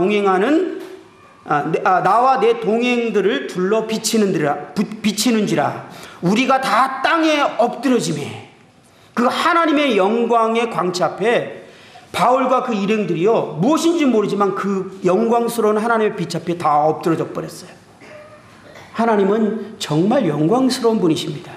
내 동행들을 둘러 비치는지라 우리가 다 땅에 엎드러짐에, 그 하나님의 영광의 광채 앞에 바울과 그 일행들이요 무엇인지 모르지만 그 영광스러운 하나님의 빛 앞에 다 엎드러져 버렸어요. 하나님은 정말 영광스러운 분이십니다.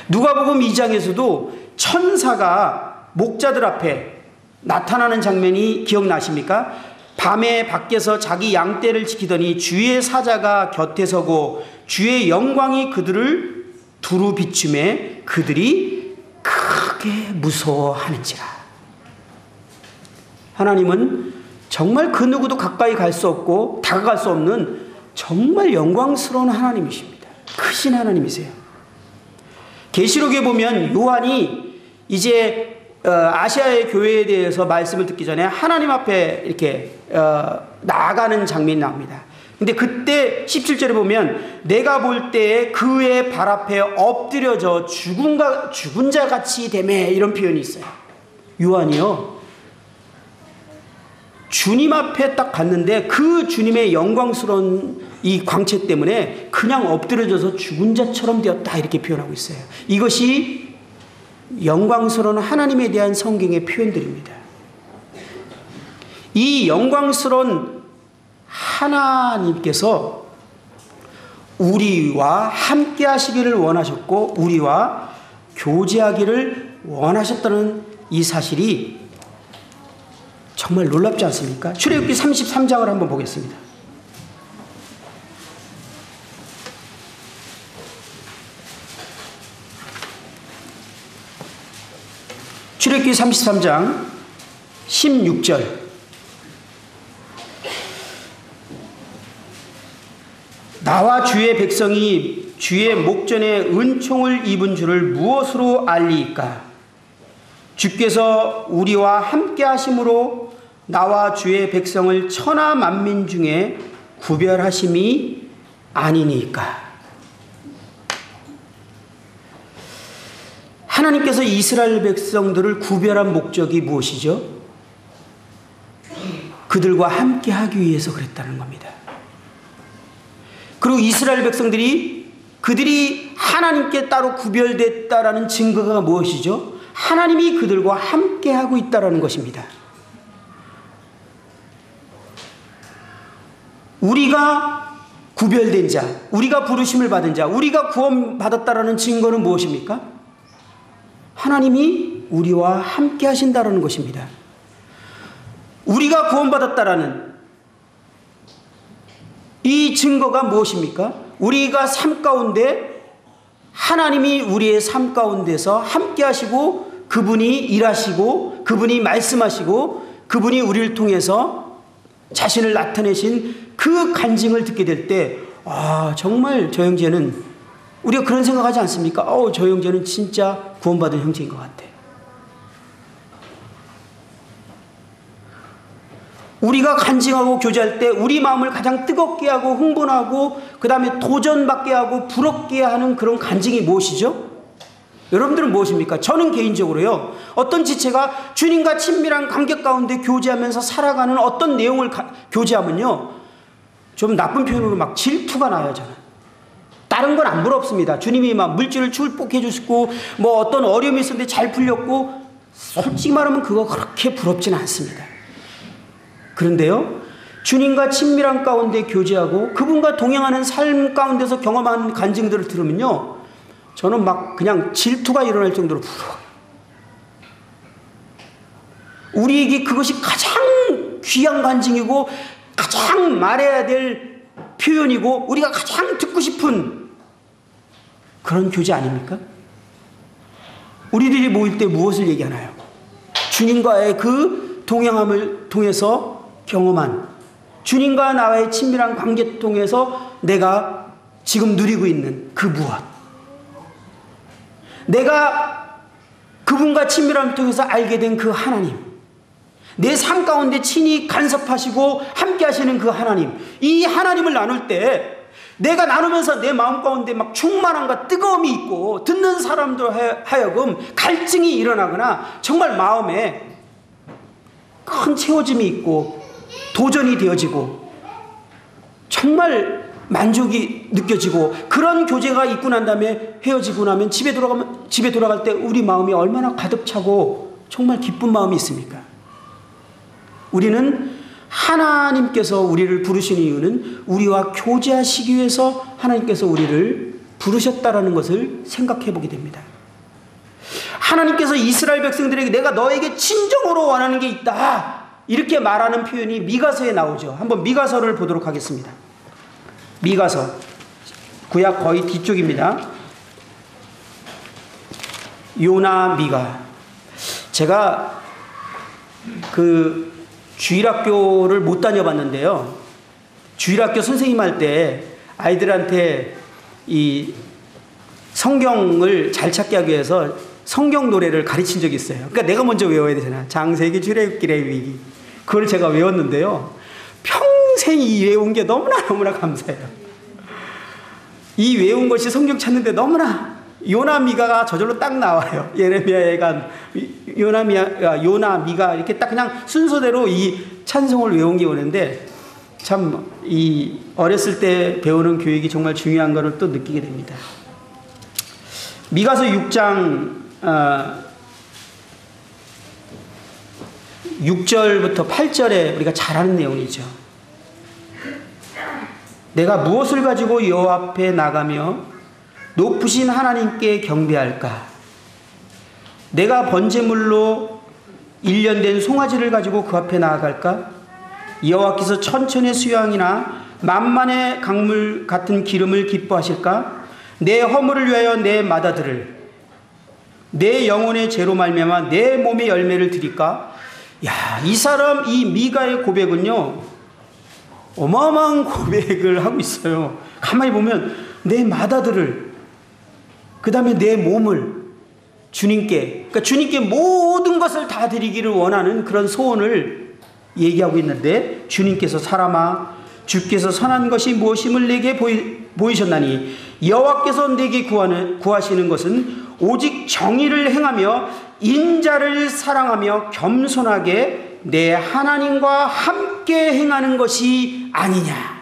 누가복음 2장에서도 천사가 목자들 앞에 나타나는 장면이 기억나십니까? 밤에 밖에서 자기 양떼를 지키더니 주의 사자가 곁에 서고 주의 영광이 그들을 두루 비추매 그들이 크게 무서워하는지라. 하나님은 정말 그 누구도 가까이 갈 수 없고 다가갈 수 없는 정말 영광스러운 하나님이십니다. 크신 하나님이세요. 계시록에 보면 요한이 이제 아시아의 교회에 대해서 말씀을 듣기 전에 하나님 앞에 이렇게 나아가는 장면이 나옵니다. 근데 그때 17절에 보면 내가 볼 때에 그의 발 앞에 엎드려져 죽은 자 같이 되매, 이런 표현이 있어요. 요한이요, 주님 앞에 딱 갔는데 그 주님의 영광스러운 이 광채 때문에 그냥 엎드려져서 죽은 자처럼 되었다, 이렇게 표현하고 있어요. 이것이 영광스러운 하나님에 대한 성경의 표현들입니다. 이 영광스러운 하나님께서 우리와 함께 하시기를 원하셨고 우리와 교제하기를 원하셨다는 이 사실이 정말 놀랍지 않습니까? 출애굽기 33장을 한번 보겠습니다. 출애굽기 33장 16절. 나와 주의 백성이 주의 목전에 은총을 입은 줄을 무엇으로 알리이까? 주께서 우리와 함께 하심으로 나와 주의 백성을 천하 만민 중에 구별하심이 아니니까. 하나님께서 이스라엘 백성들을 구별한 목적이 무엇이죠? 그들과 함께 하기 위해서 그랬다는 겁니다. 그리고 이스라엘 백성들이 그들이 하나님께 따로 구별됐다라는 증거가 무엇이죠? 하나님이 그들과 함께 하고 있다라는 것입니다. 우리가 구별된 자, 우리가 부르심을 받은 자, 우리가 구원받았다라는 증거는 무엇입니까? 하나님이 우리와 함께 하신다라는 것입니다. 우리가 구원받았다라는 이 증거가 무엇입니까? 우리가 삶 가운데 하나님이 우리의 삶 가운데서 함께 하시고 그분이 일하시고 그분이 말씀하시고 그분이 우리를 통해서 자신을 나타내신 그 간증을 듣게 될 때, 아, 정말 저 형제는, 우리가 그런 생각하지 않습니까? 저 형제는 진짜 구원받은 형제인 것 같아. 우리가 간증하고 교제할 때 우리 마음을 가장 뜨겁게 하고 흥분하고 그 다음에 도전받게 하고 부럽게 하는 그런 간증이 무엇이죠? 여러분들은 무엇입니까? 저는 개인적으로요, 어떤 지체가 주님과 친밀한 관계 가운데 교제하면서 살아가는 어떤 내용을 교제하면요, 좀 나쁜 표현으로 막 질투가 나요. 저는 다른 건 안 부럽습니다. 주님이 막 물질을 축복해 주시고 뭐 어떤 어려움이 있었는데 잘 풀렸고, 솔직히 말하면 그거 그렇게 부럽지는 않습니다. 그런데요, 주님과 친밀한 가운데 교제하고 그분과 동행하는 삶 가운데서 경험한 간증들을 들으면요, 저는 막 그냥 질투가 일어날 정도로 부러워요. 우리에게 그것이 가장 귀한 간증이고 가장 말해야 될 표현이고 우리가 가장 듣고 싶은 그런 교제 아닙니까? 우리들이 모일 때 무엇을 얘기하나요? 주님과의 그 동행함을 통해서 경험한, 주님과 나와의 친밀한 관계 통해서 내가 지금 누리고 있는 그 무엇, 내가 그분과 친밀함을 통해서 알게 된 그 하나님, 내 삶 가운데 친히 간섭하시고 함께 하시는 그 하나님, 이 하나님을 나눌 때 내가 나누면서 내 마음 가운데 막 충만함과 뜨거움이 있고 듣는 사람들 하여금 갈증이 일어나거나 정말 마음에 큰 채워짐이 있고 도전이 되어지고 정말 만족이 느껴지고, 그런 교제가 있고 난 다음에 헤어지고 나면 집에 돌아갈 때 우리 마음이 얼마나 가득 차고 정말 기쁜 마음이 있습니까? 우리는 하나님께서 우리를 부르신 이유는 우리와 교제하시기 위해서 하나님께서 우리를 부르셨다라는 것을 생각해 보게 됩니다. 하나님께서 이스라엘 백성들에게 내가 너에게 진정으로 원하는 게 있다, 이렇게 말하는 표현이 미가서에 나오죠. 한번 미가서를 보도록 하겠습니다. 미가서, 구약 거의 뒤쪽입니다. 요나, 미가. 제가 그 주일학교를 못 다녀봤는데요, 주일학교 선생님 할 때 아이들한테 이 성경을 잘 찾게 하기 위해서 성경 노래를 가르친 적이 있어요. 그러니까 내가 먼저 외워야 되잖아. 장세기 출애굽기의 위기. 그걸 제가 외웠는데요. 평생 이 외운 게 너무나 감사해요. 이 외운 것이 성경 찾는데 너무나 요나 미가가 저절로 딱 나와요. 예레미야가 요나 미가 이렇게 딱 그냥 순서대로 이 찬송을 외운 게 오는데 참 이 어렸을 때 배우는 교육이 정말 중요한 것을 또 느끼게 됩니다. 미가서 6장 6절부터 8절에 우리가 잘 아는 내용이죠. 내가 무엇을 가지고 여호와 앞에 나가며 높으신 하나님께 경배할까? 내가 번제물로 1년 된 송아지를 가지고 그 앞에 나아갈까? 여호와께서 천천의 수양이나 만만의 강물 같은 기름을 기뻐하실까? 내 허물을 위하여 내 맏아들을 내 영혼의 죄로 말미암아 내 몸의 열매를 드릴까? 야, 이 사람 이 미가의 고백은요 어마어마한 고백을 하고 있어요. 가만히 보면 내 맏아들을 그 다음에 내 몸을 주님께, 그러니까 주님께 모든 것을 다 드리기를 원하는 그런 소원을 얘기하고 있는데, 주님께서 사람아 주께서 선한 것이 무엇임을 내게 보이셨나니 여호와께서 내게 구하시는 것은 오직 정의를 행하며 인자를 사랑하며 겸손하게 내 하나님과 함께 행하는 것이 아니냐.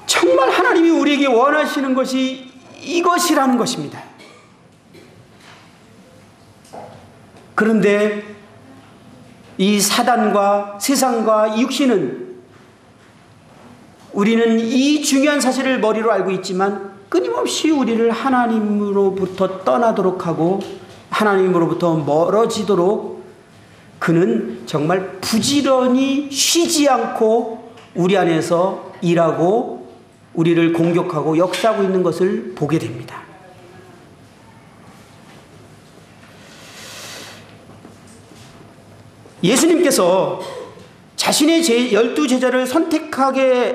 정말 하나님이 우리에게 원하시는 것이 이것이라는 것입니다. 그런데 이 사단과 세상과 육신은 우리는 이 중요한 사실을 머리로 알고 있지만 끊임없이 우리를 하나님으로부터 떠나도록 하고 하나님으로부터 멀어지도록 그는 정말 부지런히 쉬지 않고 우리 안에서 일하고 우리를 공격하고 역사하고 있는 것을 보게 됩니다. 예수님께서 자신의 12제자를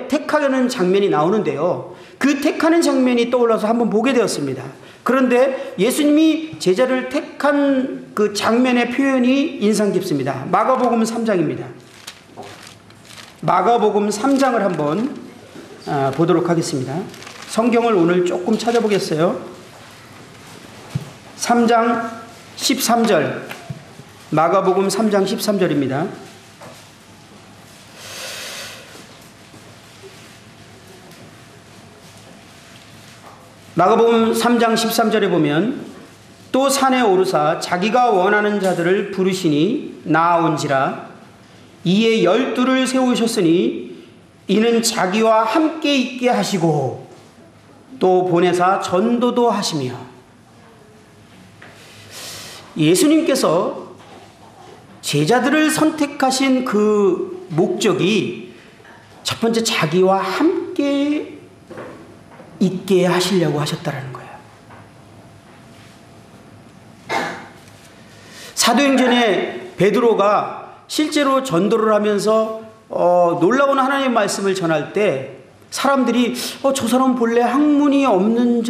택하려는 장면이 나오는데요. 그 택하는 장면이 떠올라서 한번 보게 되었습니다. 그런데 예수님이 제자를 택한 그 장면의 표현이 인상 깊습니다. 마가복음 3장입니다. 마가복음 3장을 한번 보도록 하겠습니다. 성경을 오늘 조금 찾아보겠어요. 3장 13절. 마가복음 3장 13절입니다. 마가복음 3장 13절에 보면 또 산에 오르사 자기가 원하는 자들을 부르시니 나아온지라 이에 12를 세우셨으니 이는 자기와 함께 있게 하시고 또 보내사 전도도 하시며. 예수님께서 제자들을 선택하신 그 목적이 첫 번째 자기와 함께 있게 하시려고 하셨다는 거예요. 사도행전에 베드로가 실제로 전도를 하면서 놀라운 하나님의 말씀을 전할 때 사람들이 저 사람 본래 학문이 없는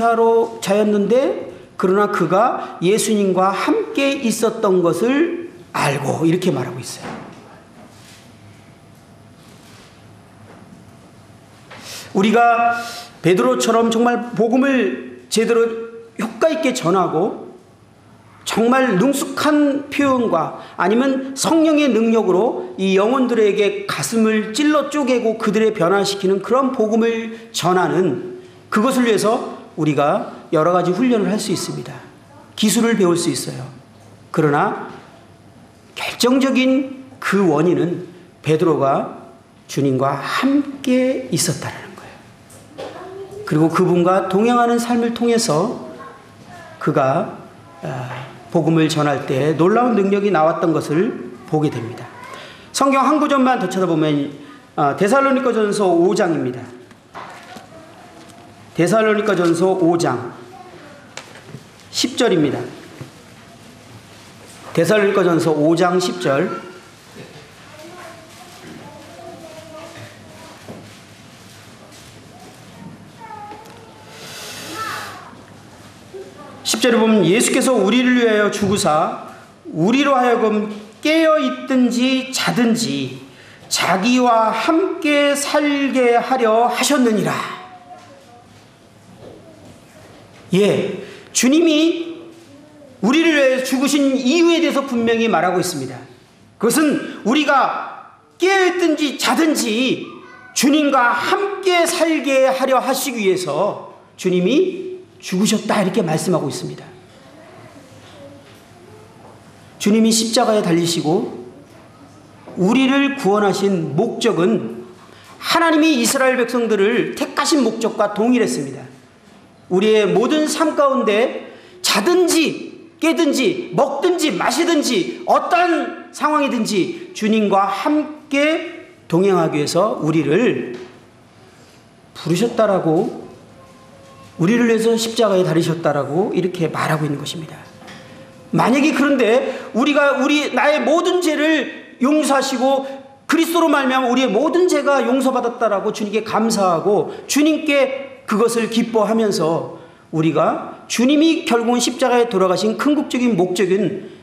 자였는데 그러나 그가 예수님과 함께 있었던 것을 알고 이렇게 말하고 있어요. 우리가 베드로처럼 정말 복음을 제대로 효과 있게 전하고 정말 능숙한 표현과 아니면 성령의 능력으로 이 영혼들에게 가슴을 찔러 쪼개고 그들의 변화시키는 그런 복음을 전하는 그것을 위해서 우리가 여러 가지 훈련을 할 수 있습니다. 기술을 배울 수 있어요. 그러나 결정적인 그 원인은 베드로가 주님과 함께 있었다는 거예요. 그리고 그분과 동행하는 삶을 통해서 그가 복음을 전할 때 놀라운 능력이 나왔던 것을 보게 됩니다. 성경 한 구절만 더 쳐다보면 데살로니가전서 5장입니다. 데살로니가전서 5장 10절입니다. 데살로니가전서 5장 10절. 10절에 보면 예수께서 우리를 위하여 죽으사 우리로 하여금 깨어있든지 자든지 자기와 함께 살게 하려 하셨느니라. 예, 주님이 우리를 위해 죽으신 이유에 대해서 분명히 말하고 있습니다. 그것은 우리가 깨어있든지 자든지 주님과 함께 살게 하려 하시기 위해서 주님이 죽으셨다, 이렇게 말씀하고 있습니다. 주님이 십자가에 달리시고 우리를 구원하신 목적은 하나님이 이스라엘 백성들을 택하신 목적과 동일했습니다. 우리의 모든 삶 가운데 자든지 깨든지 먹든지 마시든지 어떤 상황이든지 주님과 함께 동행하기 위해서 우리를 부르셨다라고, 우리를 위해서 십자가에 달리셨다라고 이렇게 말하고 있는 것입니다. 만약에 그런데 나의 모든 죄를 용서하시고 그리스도로 말미암아 우리의 모든 죄가 용서받았다라고 주님께 감사하고 주님께 그것을 기뻐하면서 우리가 주님이 결국은 십자가에 돌아가신 궁극적인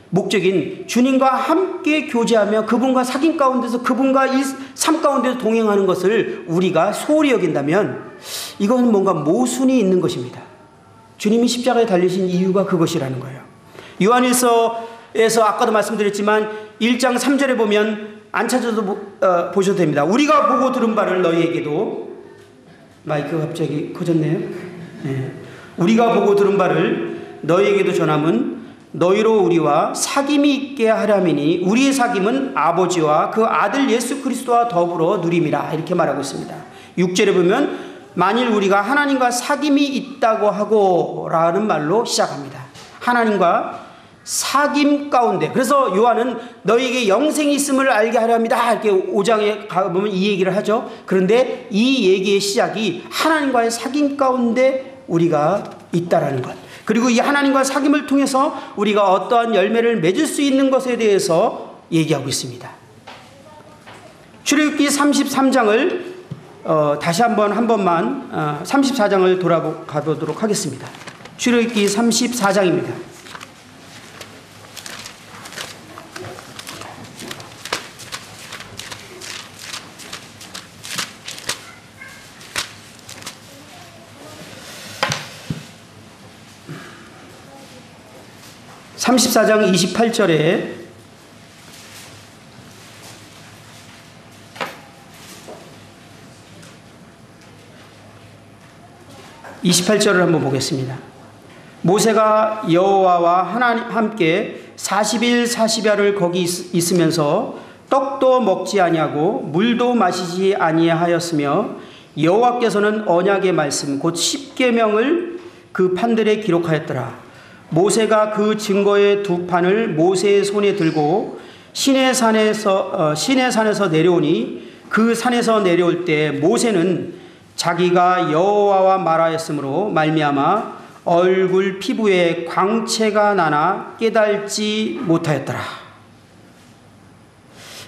목적인 주님과 함께 교제하며 그분과 사귐 가운데서 그분과 이 삶 가운데서 동행하는 것을 우리가 소홀히 여긴다면 이건 뭔가 모순이 있는 것입니다. 주님이 십자가에 달리신 이유가 그것이라는 거예요. 요한일서에서 아까도 말씀드렸지만 1장 3절에 보면 안 찾아도 보셔도 됩니다. 우리가 보고 들은 바를 너희에게도, 마이크가 갑자기 커졌네요. 네. 우리가 보고 들은 바를 너희에게도 전함은 너희로 우리와 사귐이 있게 하려니니 우리의 사귐은 아버지와 그 아들 예수 그리스도와 더불어 누림이라, 이렇게 말하고 있습니다. 6절에 보면 만일 우리가 하나님과 사귐이 있다고 하고 라는 말로 시작합니다. 하나님과 사귐 가운데, 그래서 요한은 너희에게 영생이 있음을 알게 하려 합니다, 이렇게 5장에 가보면 이 얘기를 하죠. 그런데 이 얘기의 시작이 하나님과의 사귐 가운데 우리가 있다라는 것, 그리고 이 하나님과 사귐을 통해서 우리가 어떠한 열매를 맺을 수 있는 것에 대해서 얘기하고 있습니다. 출애굽기 33장을 다시 한 번만 34장을 돌아가 보도록 하겠습니다. 출애굽기 34장입니다. (34장) 28절에 (28절을) 한번 보겠습니다. 모세가 여호와와 함께 40일 40야를 거기 있으면서 떡도 먹지 아니하고 물도 마시지 아니하였으며 여호와께서는 언약의 말씀 곧 십계명을 그 판들에 기록하였더라. 모세가 그 증거의 두 판을 모세의 손에 들고 시내 산에서 내려오니 그 산에서 내려올 때 모세는 자기가 여호와와 말하였으므로 말미암아 얼굴 피부에 광채가 나나 깨달지 못하였더라.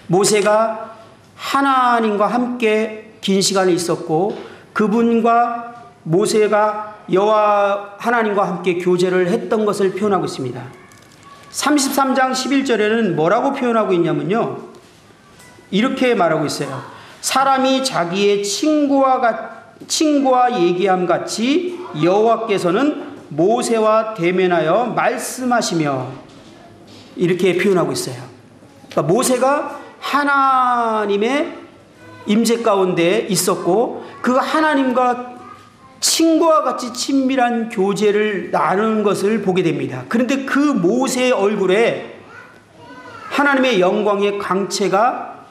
모세가 하나님과 함께 긴 시간이 있었고 그분과 모세가 여호와 하나님과 함께 교제를 했던 것을 표현하고 있습니다. 33장 11절에는 뭐라고 표현하고 있냐면요, 이렇게 말하고 있어요. 사람이 자기의 친구와 얘기함 같이 여호와께서는 모세와 대면하여 말씀하시며, 이렇게 표현하고 있어요. 그러니까 모세가 하나님의 임재 가운데 있었고 그 하나님과 친구와 같이 친밀한 교제를 나누는 것을 보게 됩니다. 그런데 그 모세의 얼굴에 하나님의 영광의 광채가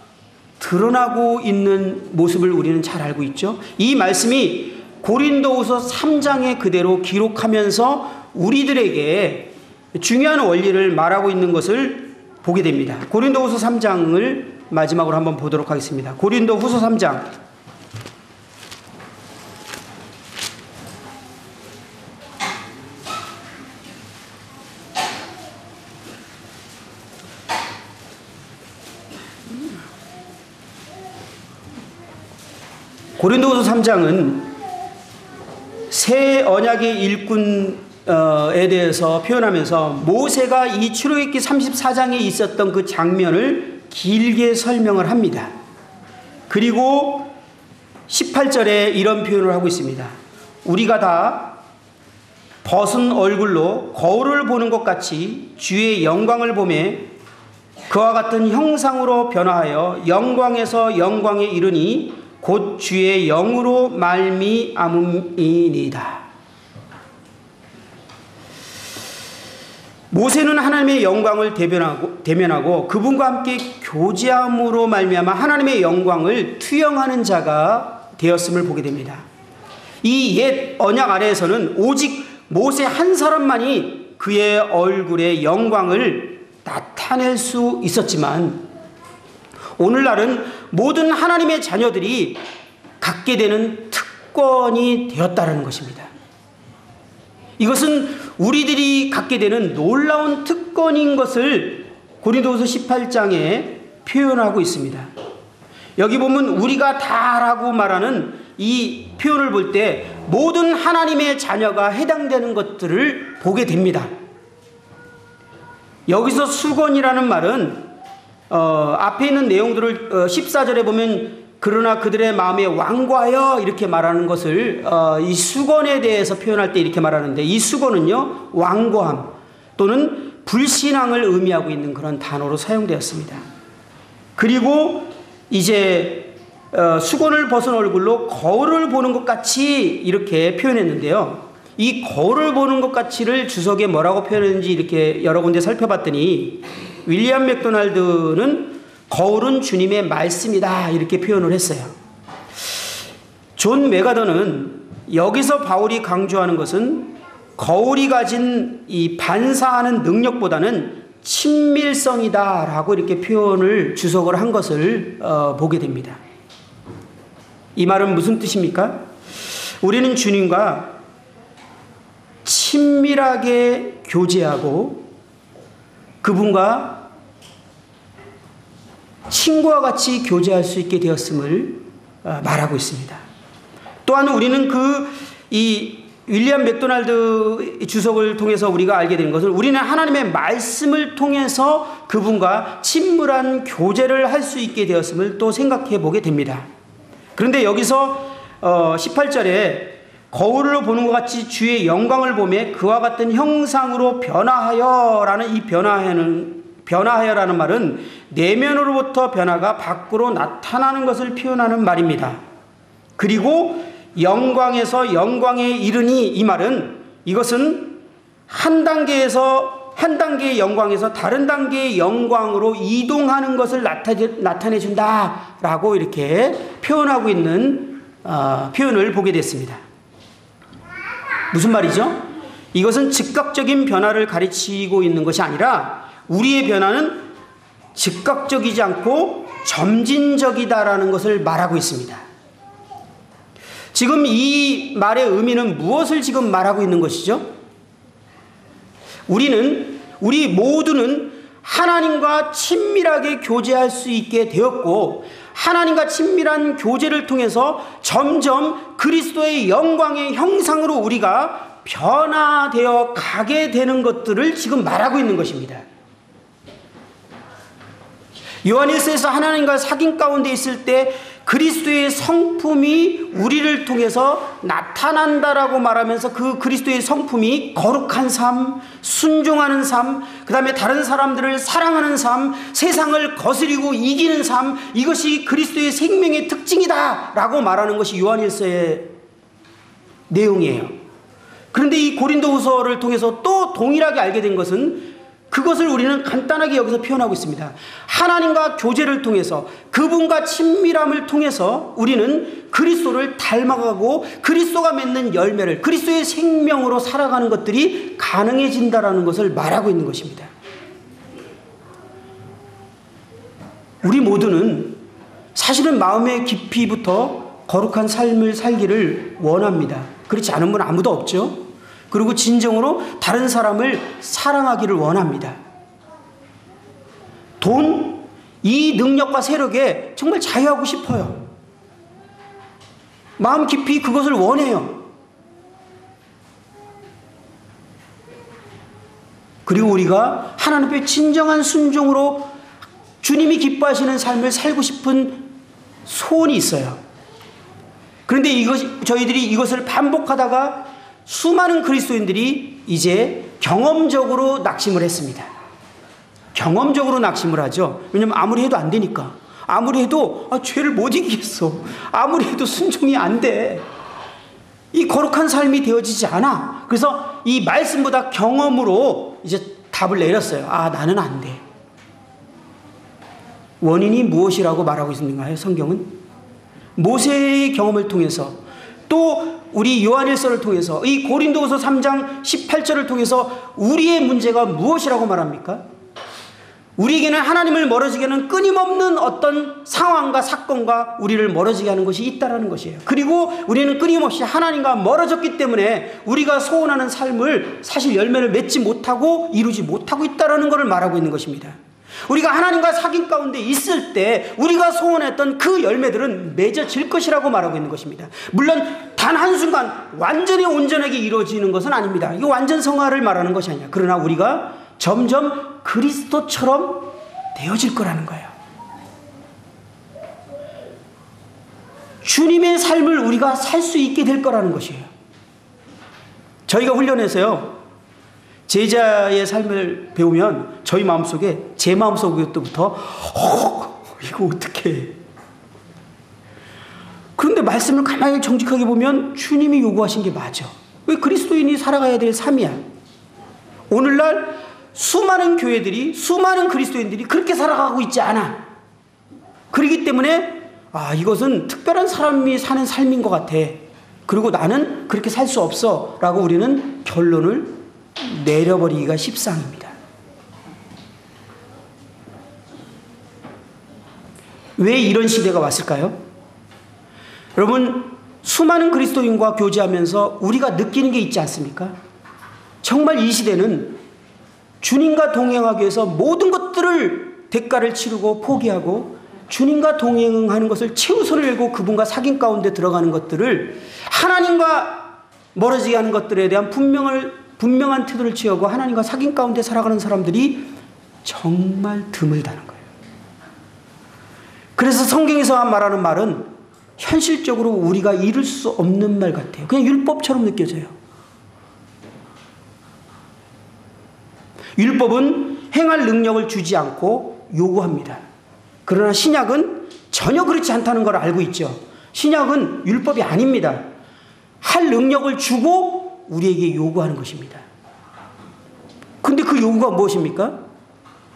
드러나고 있는 모습을 우리는 잘 알고 있죠. 이 말씀이 고린도후서 3장에 그대로 기록하면서 우리들에게 중요한 원리를 말하고 있는 것을 보게 됩니다. 고린도후서 3장을 마지막으로 한번 보도록 하겠습니다. 고린도후서 3장 고린도후서 3장은 새 언약의 일꾼 대해서 표현하면서 모세가 이 출애굽기 34장에 있었던 그 장면을 길게 설명을 합니다. 그리고 18절에 이런 표현을 하고 있습니다. 우리가 다 벗은 얼굴로 거울을 보는 것 같이 주의 영광을 보매 그와 같은 형상으로 변화하여 영광에서 영광에 이르니 곧 주의 영으로 말미암음이니이다. 모세는 하나님의 영광을 대면하고 그분과 함께 교제함으로 말미암아 하나님의 영광을 투영하는 자가 되었음을 보게 됩니다. 이 옛 언약 아래에서는 오직 모세 한 사람만이 그의 얼굴의 영광을 나타낼 수 있었지만 오늘날은 모든 하나님의 자녀들이 갖게 되는 특권이 되었다는 것입니다. 이것은 우리들이 갖게 되는 놀라운 특권인 것을 고린도후서 18장에 표현하고 있습니다. 여기 보면 우리가 다라고 말하는 이 표현을 볼 때 모든 하나님의 자녀가 해당되는 것들을 보게 됩니다. 여기서 수건이라는 말은 앞에 있는 내용들을 14절에 보면 그러나 그들의 마음에 완고하여 이렇게 말하는 것을 이 수건에 대해서 표현할 때 이렇게 말하는데 이 수건은요 완고함 또는 불신앙을 의미하고 있는 그런 단어로 사용되었습니다. 그리고 이제 수건을 벗은 얼굴로 거울을 보는 것 같이 이렇게 표현했는데요. 이 거울을 보는 것 같이를 주석에 뭐라고 표현했는지 이렇게 여러 군데 살펴봤더니 윌리엄 맥도날드는 거울은 주님의 말씀이다 이렇게 표현을 했어요. 존 메가더는 여기서 바울이 강조하는 것은 거울이 가진 이 반사하는 능력보다는 친밀성이다라고 이렇게 표현을 주석을 한 것을 보게 됩니다. 이 말은 무슨 뜻입니까? 우리는 주님과 친밀하게 교제하고 그분과 친구와 같이 교제할 수 있게 되었음을 말하고 있습니다. 또한 우리는 이 윌리엄 맥도날드 주석을 통해서 우리가 알게 된 것은 우리는 하나님의 말씀을 통해서 그분과 친밀한 교제를 할 수 있게 되었음을 또 생각해 보게 됩니다. 그런데 여기서 18절에 거울을 보는 것 같이 주의 영광을 보매 그와 같은 형상으로 변화하여라는 이 변화하여라는 말은 내면으로부터 변화가 밖으로 나타나는 것을 표현하는 말입니다. 그리고 영광에서 영광에 이르니 이 말은 이것은 한 단계의 영광에서 다른 단계의 영광으로 이동하는 것을 나타내 준다라고 이렇게 표현하고 있는 표현을 보게 됐습니다. 무슨 말이죠? 이것은 즉각적인 변화를 가르치고 있는 것이 아니라 우리의 변화는 즉각적이지 않고 점진적이다라는 것을 말하고 있습니다. 지금 이 말의 의미는 무엇을 지금 말하고 있는 것이죠? 우리 모두는 하나님과 친밀하게 교제할 수 있게 되었고 하나님과 친밀한 교제를 통해서 점점 그리스도의 영광의 형상으로 우리가 변화되어 가게 되는 것들을 지금 말하고 있는 것입니다. 요한일서에서 하나님과 사귐 가운데 있을 때 그리스도의 성품이 우리를 통해서 나타난다라고 말하면서 그 그리스도의 성품이 거룩한 삶, 순종하는 삶, 그 다음에 다른 사람들을 사랑하는 삶, 세상을 거스리고 이기는 삶, 이것이 그리스도의 생명의 특징이다 라고 말하는 것이 요한일서의 내용이에요. 그런데 이 고린도후서를 통해서 또 동일하게 알게 된 것은 그것을 우리는 간단하게 여기서 표현하고 있습니다. 하나님과 교제를 통해서 그분과 친밀함을 통해서 우리는 그리스도를 닮아가고 그리스도가 맺는 열매를 그리스도의 생명으로 살아가는 것들이 가능해진다라는 것을 말하고 있는 것입니다. 우리 모두는 사실은 마음의 깊이부터 거룩한 삶을 살기를 원합니다. 그렇지 않은 분 아무도 없죠. 그리고 진정으로 다른 사람을 사랑하기를 원합니다. 이 능력과 세력에 정말 자유하고 싶어요. 마음 깊이 그것을 원해요. 그리고 우리가 하나님 앞에 진정한 순종으로 주님이 기뻐하시는 삶을 살고 싶은 소원이 있어요. 그런데 저희들이 이것을 반복하다가 수많은 그리스도인들이 이제 경험적으로 낙심을 했습니다. 경험적으로 낙심을 하죠. 왜냐하면 아무리 해도 안 되니까. 아무리 해도 죄를 못 이기겠어. 아무리 해도 순종이 안 돼. 이 거룩한 삶이 되어지지 않아. 그래서 이 말씀보다 경험으로 이제 답을 내렸어요. 나는 안 돼. 원인이 무엇이라고 말하고 있는가요? 성경은 모세의 경험을 통해서, 또 우리 요한일서를 통해서, 이 고린도후서 3장 18절을 통해서 우리의 문제가 무엇이라고 말합니까? 우리에게는 하나님을 멀어지게 하는 끊임없는 어떤 상황과 사건과 우리를 멀어지게 하는 것이 있다라는 것이에요. 그리고 우리는 끊임없이 하나님과 멀어졌기 때문에 우리가 소원하는 삶을 사실 열매를 맺지 못하고 이루지 못하고 있다라는 것을 말하고 있는 것입니다. 우리가 하나님과 사귐 가운데 있을 때 우리가 소원했던 그 열매들은 맺어질 것이라고 말하고 있는 것입니다. 물론 단 한순간 완전히 온전하게 이루어지는 것은 아닙니다. 이거 완전 성화를 말하는 것이 아니야. 그러나 우리가 점점 그리스도처럼 되어질 거라는 거예요. 주님의 삶을 우리가 살 수 있게 될 거라는 것이에요. 저희가 훈련해서요, 제자의 삶을 배우면 저희 마음속에, 제 마음속부터 이거 어떻게 해? 그런데 말씀을 가만히 정직하게 보면 주님이 요구하신 게 맞아. 왜 그리스도인이 살아가야 될 삶이야. 오늘날 수많은 교회들이, 수많은 그리스도인들이 그렇게 살아가고 있지 않아. 그렇기 때문에 이것은 특별한 사람이 사는 삶인 것 같아. 그리고 나는 그렇게 살 수 없어 라고 우리는 결론을 내려버리기가 십상입니다. 왜 이런 시대가 왔을까요? 여러분, 수많은 그리스도인과 교제하면서 우리가 느끼는 게 있지 않습니까? 정말 이 시대는 주님과 동행하기 위해서 모든 것들을 대가를 치르고 포기하고 주님과 동행하는 것을 최우선을 열고 그분과 사귐 가운데 들어가는 것들을, 하나님과 멀어지게 하는 것들에 대한 분명한 태도를 취하고 하나님과 사귐 가운데 살아가는 사람들이 정말 드물다는 거예요. 그래서 성경에서 말하는 말은 현실적으로 우리가 이룰 수 없는 말 같아요. 그냥 율법처럼 느껴져요. 율법은 행할 능력을 주지 않고 요구합니다. 그러나 신약은 전혀 그렇지 않다는 걸 알고 있죠. 신약은 율법이 아닙니다. 할 능력을 주고 우리에게 요구하는 것입니다. 근데 그 요구가 무엇입니까?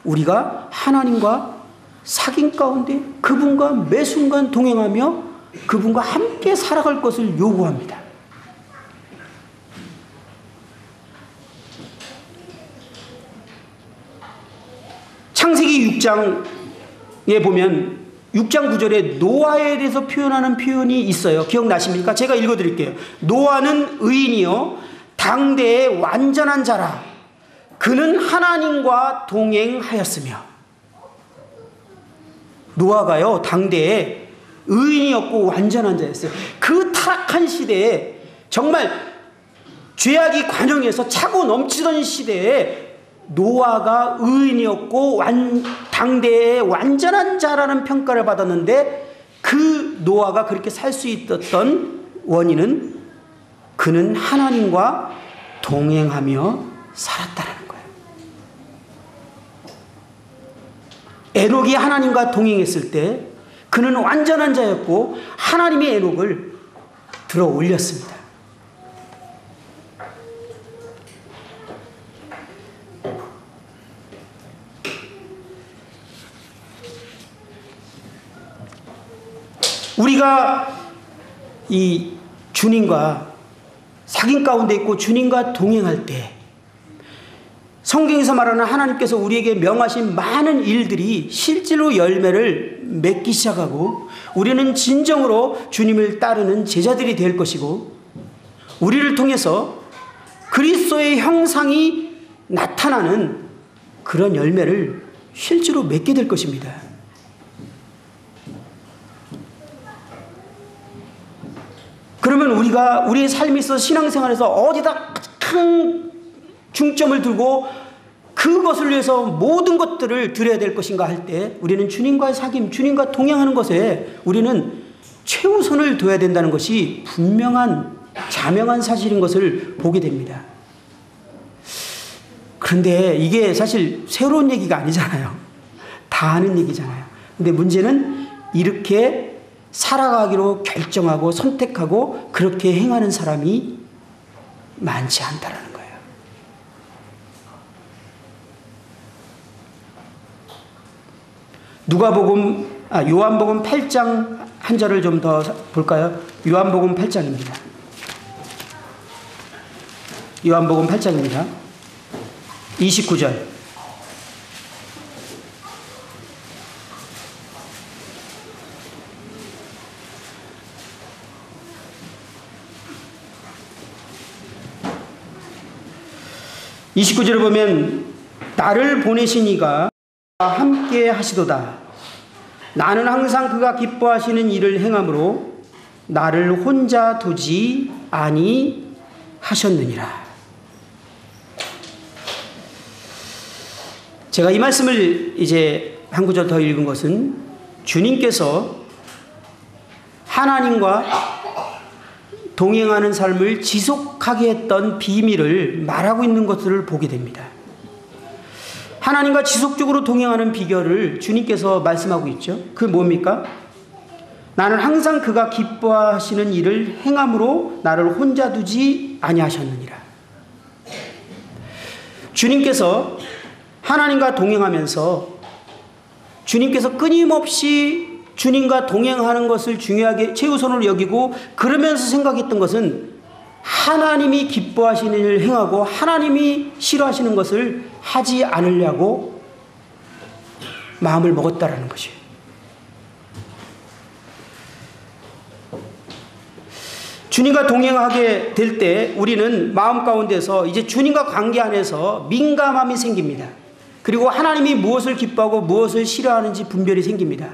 우리가 하나님과 사귐 가운데 그분과 매 순간 동행하며 그분과 함께 살아갈 것을 요구합니다. 창세기 6장에 보면 6장 9절에 노아에 대해서 표현하는 표현이 있어요. 기억나십니까? 제가 읽어드릴게요. 노아는 의인이요 당대의 완전한 자라. 그는 하나님과 동행하였으며. 노아가요 당대에 의인이었고 완전한 자였어요. 그 타락한 시대에, 정말 죄악이 관영해서 차고 넘치던 시대에 노아가 의인이었고 당대의 완전한 자라는 평가를 받았는데, 그 노아가 그렇게 살 수 있었던 원인은 그는 하나님과 동행하며 살았다는 거예요. 에녹이 하나님과 동행했을 때 그는 완전한 자였고 하나님의 에녹을 들어 올렸습니다. 우리가 이 주님과 사귐 가운데 있고 주님과 동행할 때 성경에서 말하는 하나님께서 우리에게 명하신 많은 일들이 실제로 열매를 맺기 시작하고 우리는 진정으로 주님을 따르는 제자들이 될 것이고, 우리를 통해서 그리스도의 형상이 나타나는 그런 열매를 실제로 맺게 될 것입니다. 그러면 우리가 우리의 삶에 있어서 신앙생활에서 어디다 큰 중점을 두고 그것을 위해서 모든 것들을 드려야 될 것인가 할 때 우리는 주님과의 사귐, 주님과 동행하는 것에 우리는 최우선을 둬야 된다는 것이 분명한 자명한 사실인 것을 보게 됩니다. 그런데 이게 사실 새로운 얘기가 아니잖아요. 다 아는 얘기잖아요. 근데 문제는 이렇게 살아가기로 결정하고 선택하고 그렇게 행하는 사람이 많지 않다라는 거예요. 요한복음 8장 한 절을 좀 더 볼까요? 요한복음 8장입니다. 요한복음 8장입니다. 29절. (29절을) 보면 나를 보내신 이가 함께 하시도다. 나는 항상 그가 기뻐하시는 일을 행함으로 나를 혼자 두지 아니하셨느니라. 제가 이 말씀을 이제 한 구절 더 읽은 것은 주님께서 하나님과 동행하는 삶을 지속하게 했던 비밀을 말하고 있는 것들을 보게 됩니다. 하나님과 지속적으로 동행하는 비결을 주님께서 말씀하고 있죠. 그게 뭡니까? 나는 항상 그가 기뻐하시는 일을 행함으로 나를 혼자 두지 아니하셨느니라. 주님께서 하나님과 동행하면서 주님께서 끊임없이 주님과 동행하는 것을 중요하게 최우선으로 여기고 그러면서 생각했던 것은 하나님이 기뻐하시는 일을 행하고 하나님이 싫어하시는 것을 하지 않으려고 마음을 먹었다라는 것이에요. 주님과 동행하게 될 때 우리는 마음 가운데서 이제 주님과 관계 안에서 민감함이 생깁니다. 그리고 하나님이 무엇을 기뻐하고 무엇을 싫어하는지 분별이 생깁니다.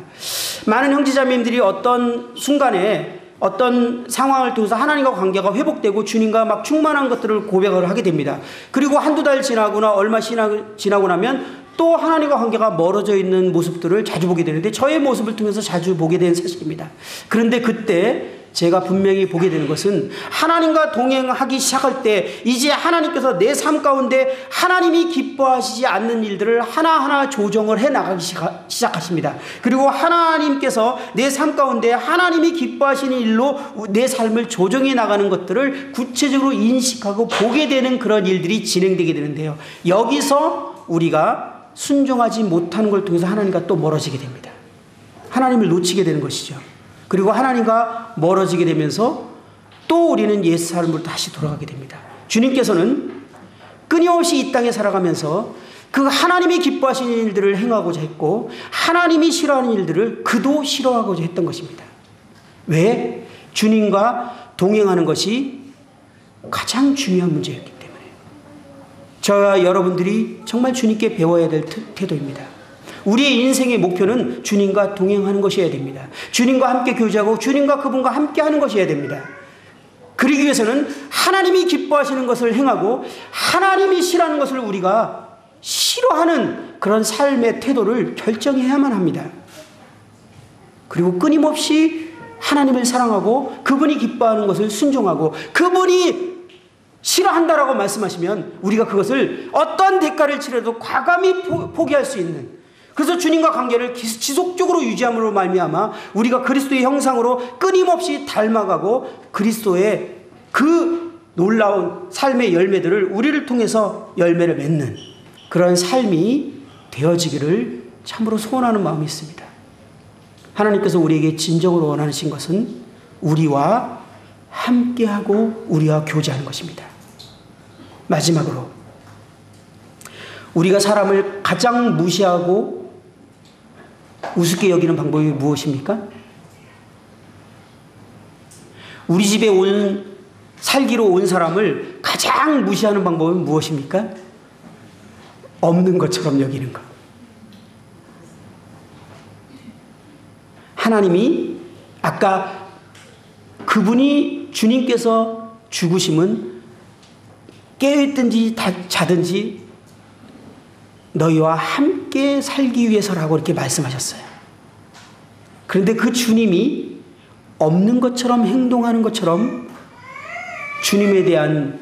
많은 형제자매님들이 어떤 순간에 어떤 상황을 통해서 하나님과 관계가 회복되고 주님과 막 충만한 것들을 고백을 하게 됩니다. 그리고 한두 달 지나거나 얼마 지나고 나면 또 하나님과 관계가 멀어져 있는 모습들을 자주 보게 되는데 저의 모습을 통해서 자주 보게 된 사실입니다. 그런데 그때 제가 분명히 보게 되는 것은 하나님과 동행하기 시작할 때 이제 하나님께서 내 삶 가운데 하나님이 기뻐하시지 않는 일들을 하나하나 조정을 해 나가기 시작하십니다. 그리고 하나님께서 내 삶 가운데 하나님이 기뻐하시는 일로 내 삶을 조정해 나가는 것들을 구체적으로 인식하고 보게 되는 그런 일들이 진행되게 되는데요. 여기서 우리가 순종하지 못하는 걸 통해서 하나님과 또 멀어지게 됩니다. 하나님을 놓치게 되는 것이죠. 그리고 하나님과 멀어지게 되면서 또 우리는 옛 삶으로 다시 돌아가게 됩니다. 주님께서는 끊임없이 이 땅에 살아가면서 그 하나님이 기뻐하시는 일들을 행하고자 했고 하나님이 싫어하는 일들을 그도 싫어하고자 했던 것입니다. 왜? 주님과 동행하는 것이 가장 중요한 문제였기 때문에. 저와 여러분들이 정말 주님께 배워야 될 태도입니다. 우리의 인생의 목표는 주님과 동행하는 것이어야 됩니다. 주님과 함께 교제하고 주님과 그분과 함께 하는 것이어야 됩니다. 그러기 위해서는 하나님이 기뻐하시는 것을 행하고 하나님이 싫어하는 것을 우리가 싫어하는 그런 삶의 태도를 결정해야만 합니다. 그리고 끊임없이 하나님을 사랑하고 그분이 기뻐하는 것을 순종하고 그분이 싫어한다라고 말씀하시면 우리가 그것을 어떤 대가를 치러도 과감히 포기할 수 있는, 그래서 주님과 관계를 지속적으로 유지함으로 말미암아 우리가 그리스도의 형상으로 끊임없이 닮아가고 그리스도의 그 놀라운 삶의 열매들을 우리를 통해서 열매를 맺는 그런 삶이 되어지기를 참으로 소원하는 마음이 있습니다. 하나님께서 우리에게 진정으로 원하신 것은 우리와 함께하고 우리와 교제하는 것입니다. 마지막으로 우리가 사람을 가장 무시하고 우습게 여기는 방법이 무엇입니까? 우리 집에 살기로 온 사람을 가장 무시하는 방법은 무엇입니까? 없는 것처럼 여기는 것. 하나님이 아까 그분이 주님께서 죽으심은 깨어있든지 자든지 너희와 함께 살기 위해서라고 이렇게 말씀하셨어요. 그런데 그 주님이 없는 것처럼 행동하는 것처럼 주님에 대한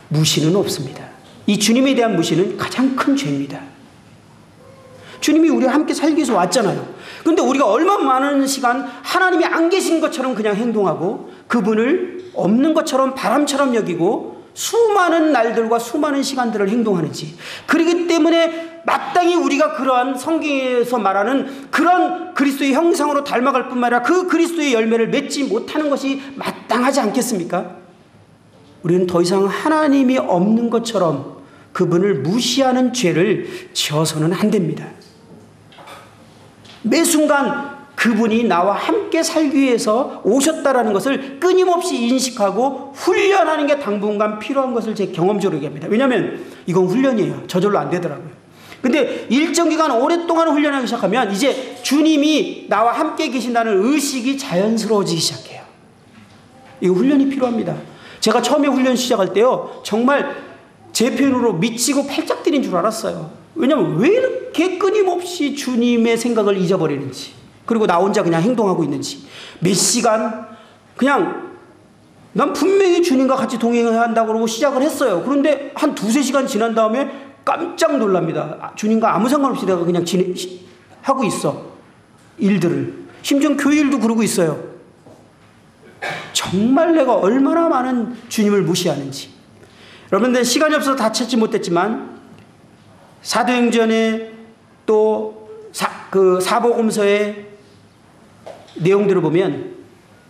무시는 없습니다. 이 주님에 대한 무시는 가장 큰 죄입니다. 주님이 우리와 함께 살기 위해서 왔잖아요. 그런데 우리가 얼마나 많은 시간 하나님이 안 계신 것처럼 그냥 행동하고 그분을 없는 것처럼 바람처럼 여기고 수많은 날들과 수많은 시간들을 행동하는지. 그렇기 때문에 마땅히 우리가 그러한 성경에서 말하는 그런 그리스도의 형상으로 닮아갈 뿐만 아니라 그 그리스도의 열매를 맺지 못하는 것이 마땅하지 않겠습니까? 우리는 더 이상 하나님이 없는 것처럼 그분을 무시하는 죄를 지어서는 안 됩니다. 매 순간 그분이 나와 함께 살기 위해서 오셨다라는 것을 끊임없이 인식하고 훈련하는 게 당분간 필요한 것을 제 경험적으로 얘기합니다. 왜냐하면 이건 훈련이에요. 저절로 안 되더라고요. 근데 일정 기간 오랫동안 훈련하기 시작하면 이제 주님이 나와 함께 계신다는 의식이 자연스러워지기 시작해요. 이거 훈련이 필요합니다. 제가 처음에 훈련 시작할 때요, 정말 제 표현으로 미치고 팔짝 뛰는 줄 알았어요. 왜냐하면 왜 이렇게 끊임없이 주님의 생각을 잊어버리는지, 그리고 나 혼자 그냥 행동하고 있는지, 몇 시간 그냥 난 분명히 주님과 같이 동행해야 한다고 그러고 시작을 했어요. 그런데 한 두세 시간 지난 다음에 깜짝 놀랍니다. 주님과 아무 상관없이 내가 그냥 하고 있어. 일들을. 심지어 교회 일도 그러고 있어요. 정말 내가 얼마나 많은 주님을 무시하는지. 여러분들 시간이 없어서 다 찾지 못했지만 사도행전에 또 그 사복음서의 내용들을 보면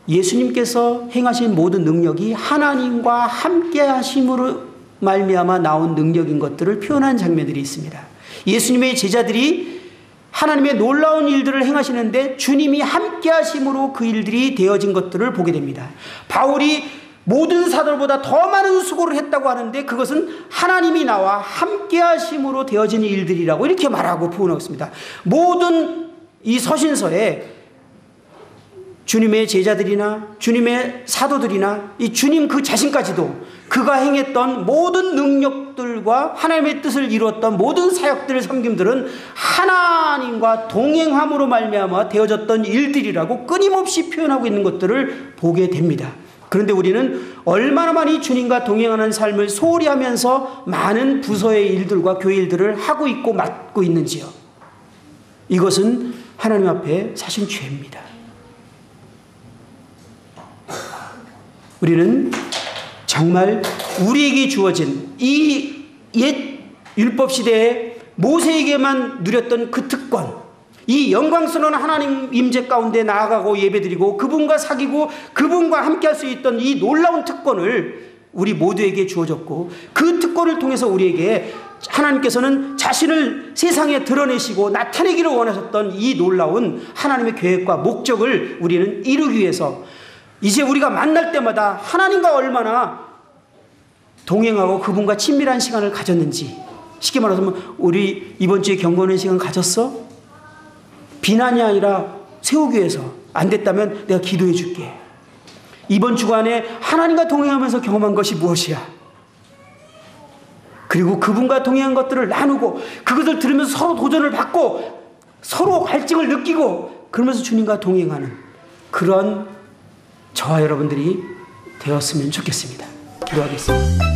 예수님께서 행하신 모든 능력이 하나님과 함께 하심으로 말미암아 나온 능력인 것들을 표현한 장면들이 있습니다. 예수님의 제자들이 하나님의 놀라운 일들을 행하시는데 주님이 함께 하심으로 그 일들이 되어진 것들을 보게 됩니다. 바울이 모든 사도들보다 더 많은 수고를 했다고 하는데 그것은 하나님이 나와 함께 하심으로 되어진 일들이라고 이렇게 말하고 표현하고 있습니다. 모든 이 서신서에 주님의 제자들이나 주님의 사도들이나 이 주님 그 자신까지도 그가 행했던 모든 능력들과 하나님의 뜻을 이루었던 모든 사역들, 섬김들은 하나님과 동행함으로 말미암아 되어졌던 일들이라고 끊임없이 표현하고 있는 것들을 보게 됩니다. 그런데 우리는 얼마나 많이 주님과 동행하는 삶을 소홀히 하면서 많은 부서의 일들과 교회 일들을 하고 있고 맡고 있는지요. 이것은 하나님 앞에 사실 죄입니다. 우리는 정말 우리에게 주어진 이 옛 율법 시대에 모세에게만 누렸던 그 특권, 이 영광스러운 하나님 임재 가운데 나아가고 예배드리고 그분과 사귀고 그분과 함께 할 수 있던 이 놀라운 특권을 우리 모두에게 주어졌고 그 특권을 통해서 우리에게 하나님께서는 자신을 세상에 드러내시고 나타내기를 원하셨던 이 놀라운 하나님의 계획과 목적을 우리는 이루기 위해서 이제 우리가 만날 때마다 하나님과 얼마나 동행하고 그분과 친밀한 시간을 가졌는지, 쉽게 말하자면 우리 이번 주에 경건의 시간 가졌어? 비난이 아니라 세우기 위해서. 안 됐다면 내가 기도해 줄게. 이번 주간에 하나님과 동행하면서 경험한 것이 무엇이야? 그리고 그분과 동행한 것들을 나누고 그것을 들으면서 서로 도전을 받고 서로 갈증을 느끼고 그러면서 주님과 동행하는 그런 저와 여러분들이 되었으면 좋겠습니다. 기도하겠습니다.